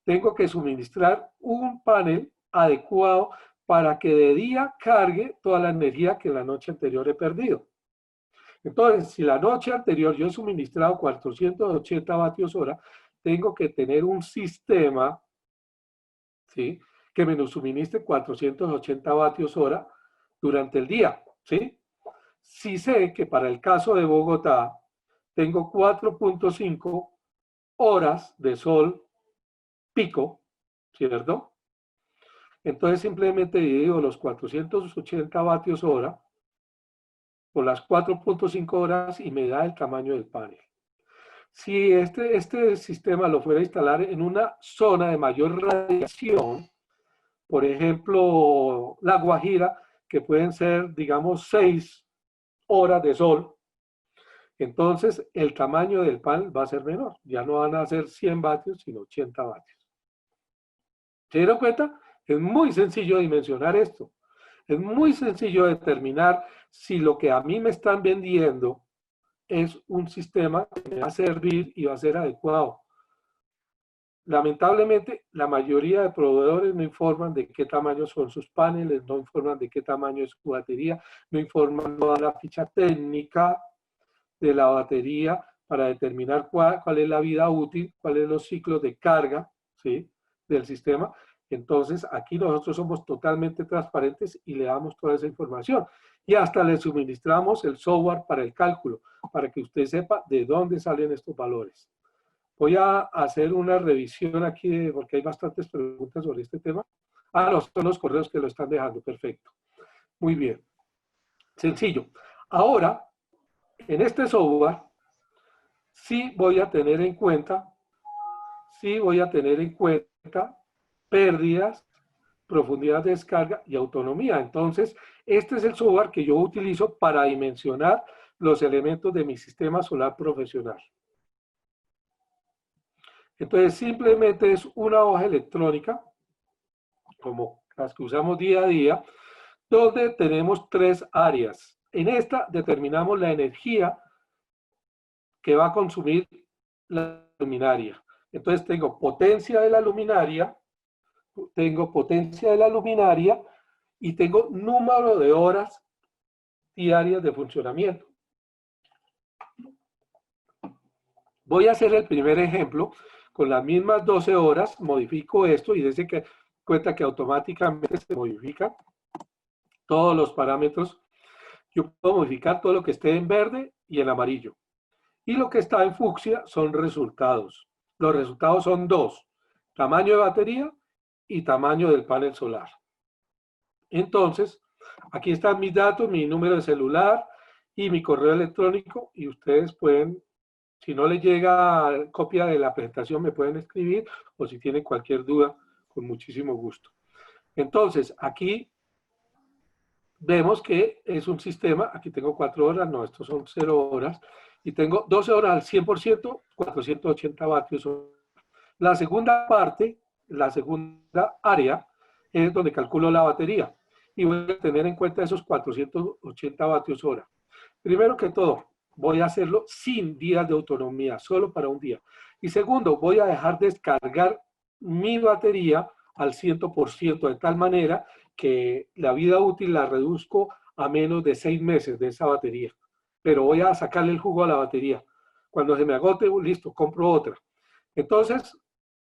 tengo que suministrar un panel adecuado para que de día cargue toda la energía que la noche anterior he perdido. Entonces, si la noche anterior yo he suministrado 480 vatios hora, tengo que tener un sistema, ¿sí?, que me suministre 480 vatios hora durante el día, ¿sí? Si sé que para el caso de Bogotá tengo 4.5 horas de sol pico, ¿cierto? Entonces simplemente divido los 480 vatios hora por las 4.5 horas y me da el tamaño del panel. Si este sistema lo fuera a instalar en una zona de mayor radiación, por ejemplo, La Guajira, que pueden ser, digamos, 6 horas de sol, entonces el tamaño del panel va a ser menor. Ya no van a ser 100 vatios, sino 80 vatios. ¿Se dieron cuenta? Es muy sencillo dimensionar esto. Es muy sencillo determinar si lo que a mí me están vendiendo es un sistema que me va a servir y va a ser adecuado. Lamentablemente, la mayoría de proveedores no informan de qué tamaño son sus paneles, no informan de qué tamaño es su batería, no informan toda la ficha técnica de la batería para determinar cuál es la vida útil, cuáles son los ciclos de carga, ¿sí?, del sistema. Entonces, aquí nosotros somos totalmente transparentes y le damos toda esa información. Y hasta le suministramos el software para el cálculo, para que usted sepa de dónde salen estos valores. Voy a hacer una revisión aquí, porque hay bastantes preguntas sobre este tema. Ah, no, son los correos que lo están dejando. Perfecto. Muy bien. Sencillo. Ahora, en este software, sí voy a tener en cuenta pérdidas, profundidad de descarga y autonomía. Entonces, este es el software que yo utilizo para dimensionar los elementos de mi sistema solar profesional. Entonces, simplemente es una hoja electrónica, como las que usamos día a día, donde tenemos 3 áreas. En esta determinamos la energía que va a consumir la luminaria. Entonces, tengo potencia de la luminaria, y tengo número de horas diarias de funcionamiento. Voy a hacer el primer ejemplo. Con las mismas 12 horas modifico esto y desde que cuenta que automáticamente se modifican todos los parámetros. Yo puedo modificar todo lo que esté en verde y en amarillo. Y lo que está en fucsia son resultados. Los resultados son 2. Tamaño de batería y tamaño del panel solar. Entonces, aquí están mis datos, mi número de celular y mi correo electrónico. Y ustedes pueden, si no les llega copia de la presentación, me pueden escribir o si tienen cualquier duda, con muchísimo gusto. Entonces, aquí vemos que es un sistema, aquí tengo 4 horas, no, estos son 0 horas, y tengo 12 horas al 100%, 480 vatios. La segunda parte, la segunda área, es donde calculo la batería, y voy a tener en cuenta esos 480 vatios hora. Primero que todo, voy a hacerlo sin días de autonomía, solo para un día. Y segundo, voy a dejar descargar mi batería al 100%, de tal manera que la vida útil la reduzco a menos de 6 meses de esa batería. Pero voy a sacarle el jugo a la batería. Cuando se me agote, listo, compro otra. Entonces,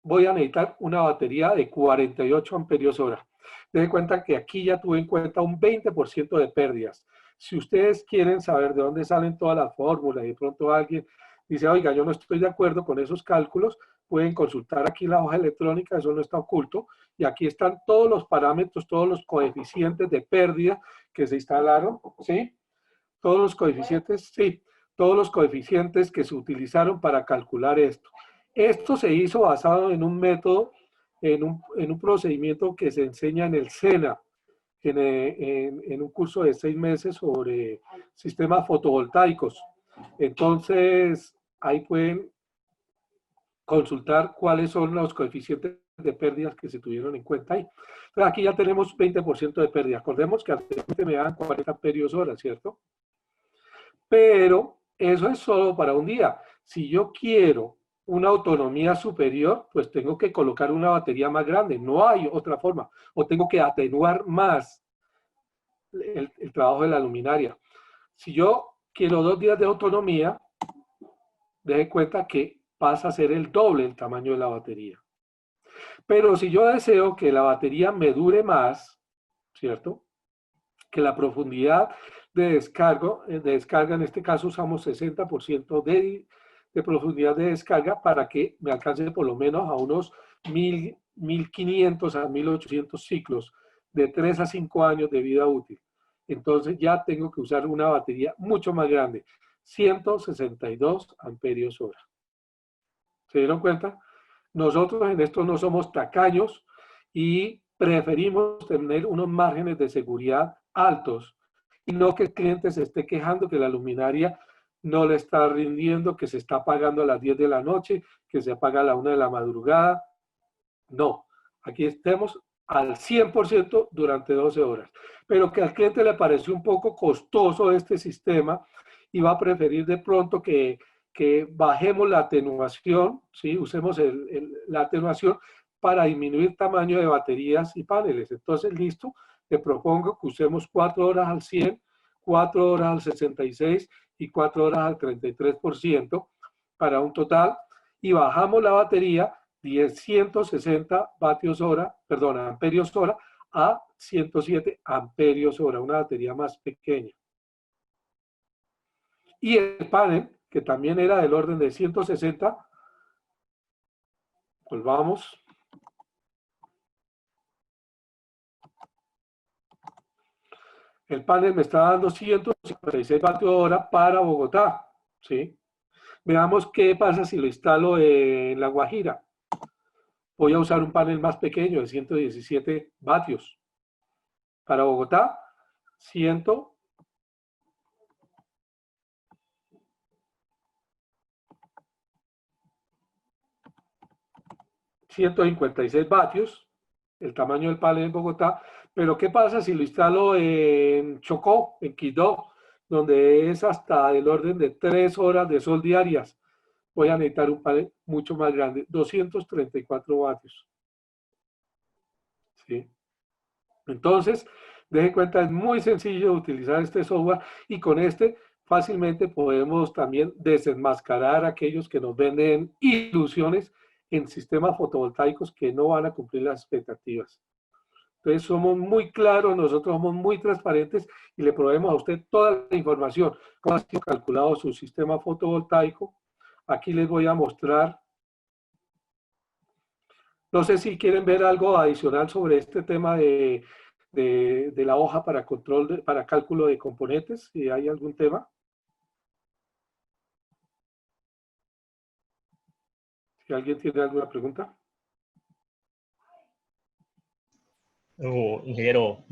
voy a necesitar una batería de 48 amperios hora. Den cuenta que aquí ya tuve en cuenta un 20% de pérdidas. Si ustedes quieren saber de dónde salen todas las fórmulas y de pronto alguien dice, oiga, yo no estoy de acuerdo con esos cálculos, pueden consultar aquí la hoja electrónica, eso no está oculto, y aquí están todos los parámetros, todos los coeficientes de pérdida que se instalaron, ¿sí? Todos los coeficientes, sí, todos los coeficientes que se utilizaron para calcular esto. Esto se hizo basado en un método, en un procedimiento que se enseña en el SENA, en un curso de 6 meses sobre sistemas fotovoltaicos. Entonces, ahí pueden consultar cuáles son los coeficientes de pérdidas que se tuvieron en cuenta ahí. Entonces, aquí ya tenemos 20% de pérdida. Acordemos que anteriormente me dan 40 amperios hora, ¿cierto? Pero eso es solo para un día. Si yo quiero una autonomía superior, pues tengo que colocar una batería más grande. No hay otra forma. O tengo que atenuar más el trabajo de la luminaria. Si yo quiero 2 días de autonomía, deje cuenta que pasa a ser el doble el tamaño de la batería. Pero si yo deseo que la batería me dure más, ¿cierto? Que la profundidad de descarga, en este caso usamos 60% de profundidad de descarga para que me alcance por lo menos a unos 1500 a 1800 ciclos de 3 a 5 años de vida útil. Entonces ya tengo que usar una batería mucho más grande, 162 amperios hora. ¿Se dieron cuenta? Nosotros en esto no somos tacaños y preferimos tener unos márgenes de seguridad altos y no que el cliente se esté quejando que la luminaria no le está rindiendo, que se está apagando a las 10 de la noche, que se apaga a la 1 de la madrugada. No, aquí estemos al 100% durante 12 horas. Pero que al cliente le pareció un poco costoso este sistema y va a preferir de pronto que bajemos la atenuación, ¿sí? Usemos la atenuación para disminuir tamaño de baterías y paneles. Entonces, listo, te propongo que usemos 4 horas al 100, 4 horas al 66 y 4 horas al 33% para un total y bajamos la batería de 160 vatios hora, perdón, amperios hora a 107 amperios hora, una batería más pequeña. Y el panel, que también era del orden de 160, volvamos. El panel me está dando 156 vatios hora para Bogotá, ¿sí? Veamos qué pasa si lo instalo en La Guajira. Voy a usar un panel más pequeño de 117 vatios. Para Bogotá, 156 vatios, el tamaño del panel en Bogotá. Pero ¿qué pasa si lo instalo en Chocó, en Quibdó, donde es hasta el orden de 3 horas de sol diarias? Voy a necesitar un panel mucho más grande, 234 vatios. ¿Sí? Entonces, deje cuenta, es muy sencillo utilizar este software y con este fácilmente podemos también desenmascarar a aquellos que nos venden ilusiones en sistemas fotovoltaicos que no van a cumplir las expectativas. Entonces somos muy claros, nosotros somos muy transparentes y le proveemos a usted toda la información, cómo ha sido calculado su sistema fotovoltaico. Aquí les voy a mostrar. No sé si quieren ver algo adicional sobre este tema de la hoja para control, para cálculo de componentes, si hay algún tema. Si alguien tiene alguna pregunta. Ingeniero,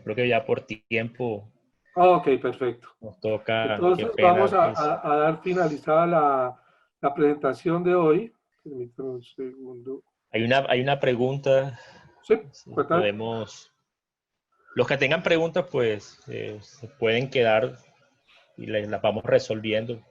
creo que ya por tiempo Ok, perfecto. nos toca. Entonces Qué pena, vamos pues. a dar finalizada la presentación de hoy. Permítame un segundo. Hay una pregunta. Sí, Si cuéntame. podemos. Los que tengan preguntas, pues se pueden quedar y las vamos resolviendo.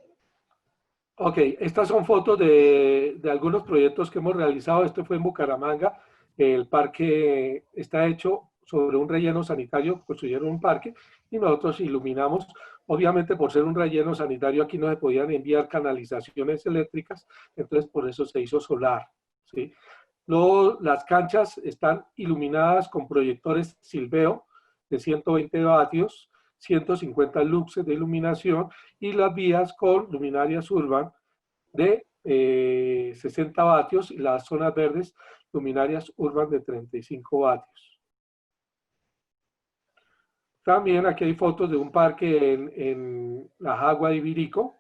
Ok, estas son fotos de algunos proyectos que hemos realizado. Este fue en Bucaramanga. El parque está hecho sobre un relleno sanitario, construyeron un parque y nosotros iluminamos. Obviamente, por ser un relleno sanitario, aquí no se podían enviar canalizaciones eléctricas, entonces por eso se hizo solar, ¿sí? Luego, las canchas están iluminadas con proyectores Silveo de 120 vatios, 150 luxes de iluminación y las vías con luminarias Urban de 60 vatios y las zonas verdes luminarias Urban de 35 vatios. También aquí hay fotos de un parque en la Jagua de Ibirico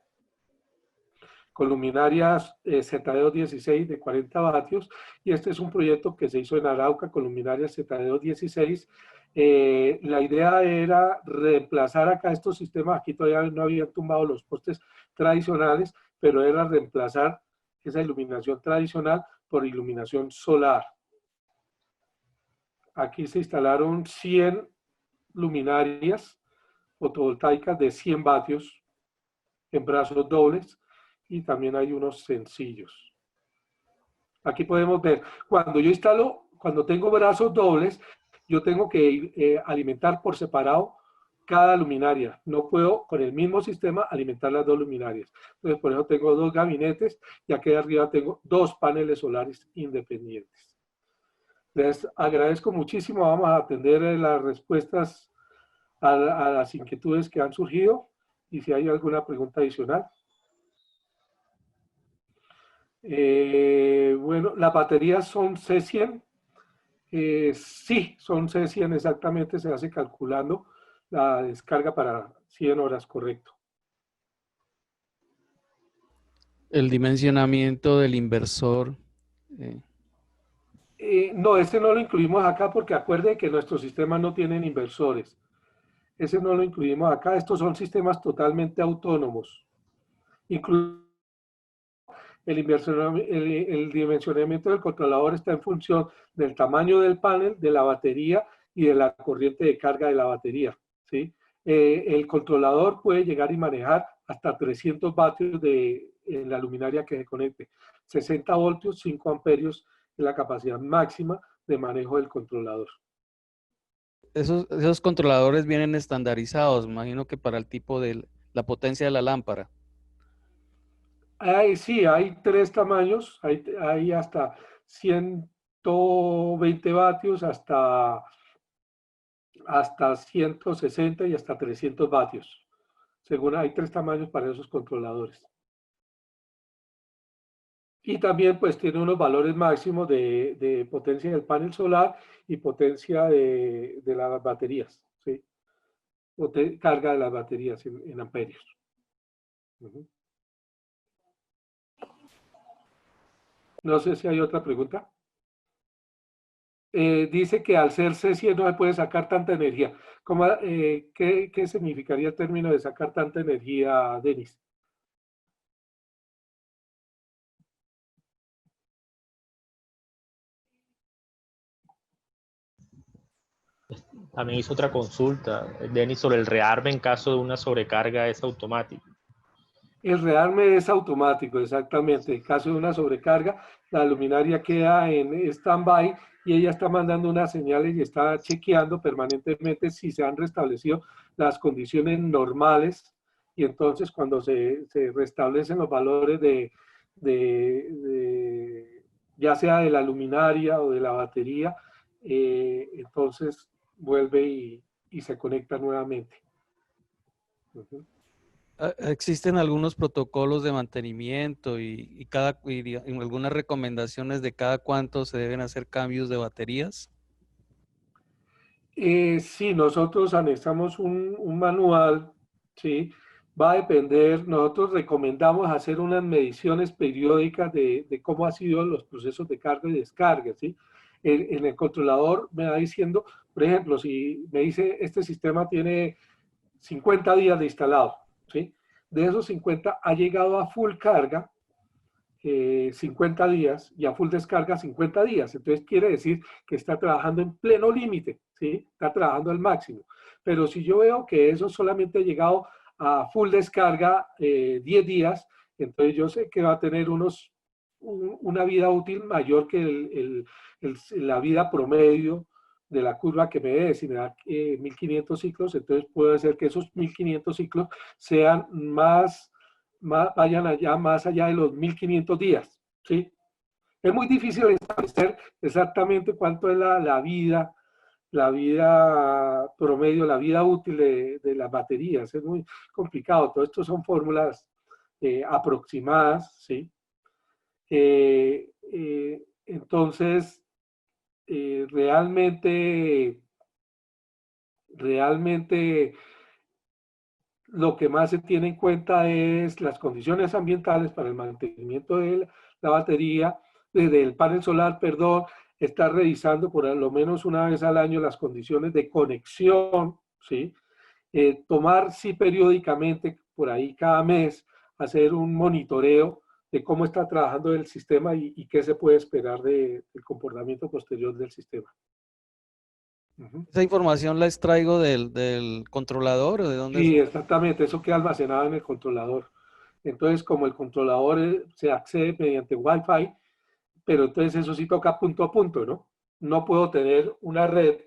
con luminarias ZD216 de 40 vatios y este es un proyecto que se hizo en Arauca con luminarias ZD216. La idea era reemplazar acá estos sistemas, aquí todavía no habían tumbado los postes tradicionales, pero era reemplazar esa iluminación tradicional por iluminación solar. Aquí se instalaron 100 luminarias fotovoltaicas de 100 vatios en brazos dobles y también hay unos sencillos. Aquí podemos ver, cuando yo instalo, cuando tengo brazos dobles, yo tengo que alimentar por separado cada luminaria. No puedo con el mismo sistema alimentar las dos luminarias. Entonces, por eso tengo dos gabinetes y aquí arriba tengo dos paneles solares independientes. Les agradezco muchísimo. Vamos a atender las respuestas a las inquietudes que han surgido y si hay alguna pregunta adicional. Bueno, las baterías son C100. Sí, son C100 exactamente, se hace calculando la descarga para 100 horas, correcto. El dimensionamiento del inversor. No, este no lo incluimos acá porque acuerde que nuestros sistemas no tienen inversores. Ese no lo incluimos acá. Estos son sistemas totalmente autónomos. Incluso el dimensionamiento del controlador está en función del tamaño del panel, de la batería y de la corriente de carga de la batería, ¿sí? El controlador puede llegar y manejar hasta 300 vatios en la luminaria que se conecte. 60 voltios, 5 amperios es la capacidad máxima de manejo del controlador. Esos controladores vienen estandarizados, me imagino que para el tipo de la potencia de la lámpara. Sí, hay tres tamaños, hay hasta 120 vatios, hasta 160 y hasta 300 vatios. Según hay tres tamaños para esos controladores. Y también pues tiene unos valores máximos de potencia del panel solar y potencia de las baterías, ¿sí? Carga de las baterías en amperios. No sé si hay otra pregunta. Dice que al ser C100 no se puede sacar tanta energía. ¿Qué significaría el término de sacar tanta energía, Denis? También hizo otra consulta, Denis, sobre el rearme en caso de una sobrecarga es automático. El rearme es automático, exactamente. En caso de una sobrecarga, la luminaria queda en stand-by y ella está mandando unas señales y está chequeando permanentemente si se han restablecido las condiciones normales. Y entonces cuando se restablecen los valores ya sea de la luminaria o de la batería, entonces vuelve y se conecta nuevamente. Existen algunos protocolos de mantenimiento y algunas recomendaciones de cada cuánto se deben hacer cambios de baterías. Sí, nosotros anexamos un manual, ¿sí? Va a depender, nosotros recomendamos hacer unas mediciones periódicas de cómo han sido los procesos de carga y descarga, ¿sí? En el controlador me va diciendo, por ejemplo, si me dice este sistema tiene 50 días de instalado, ¿sí? De esos 50 ha llegado a full carga 50 días y a full descarga 50 días. Entonces quiere decir que está trabajando en pleno límite, ¿sí? Está trabajando al máximo. Pero si yo veo que eso solamente ha llegado a full descarga 10 días, entonces yo sé que va a tener una vida útil mayor que la vida promedio de la curva que me dé. Si me da 1500 ciclos, entonces puede ser que esos 1500 ciclos sean vayan allá más allá de los 1500 días, ¿sí? Es muy difícil establecer exactamente cuánto es la vida promedio, la vida útil de las baterías. Es muy complicado. Todo esto son fórmulas aproximadas, ¿sí? Entonces, realmente lo que más se tiene en cuenta es las condiciones ambientales para el mantenimiento de la batería, del panel solar, perdón, estar revisando por lo menos una vez al año las condiciones de conexión, ¿sí? Tomar, sí, periódicamente, por ahí cada mes, hacer un monitoreo de cómo está trabajando el sistema y qué se puede esperar del comportamiento posterior del sistema. ¿Esa información la extraigo del controlador o de dónde? Sí, exactamente, eso queda almacenado en el controlador. Entonces, como el controlador se accede mediante Wi-Fi, pero entonces eso sí toca punto a punto, ¿no? No puedo tener una red,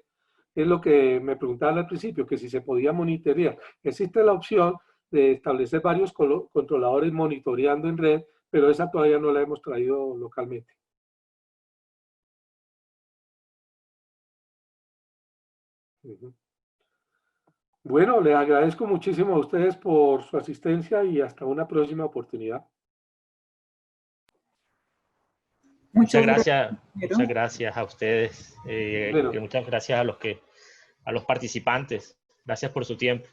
es lo que me preguntaban al principio, que si se podía monitorear. Existe la opción de establecer varios controladores monitoreando en red, pero esa todavía no la hemos traído localmente. Bueno, les agradezco muchísimo a ustedes por su asistencia y hasta una próxima oportunidad. Muchas gracias. gracias a ustedes. Bueno. Muchas gracias a los participantes. Gracias por su tiempo.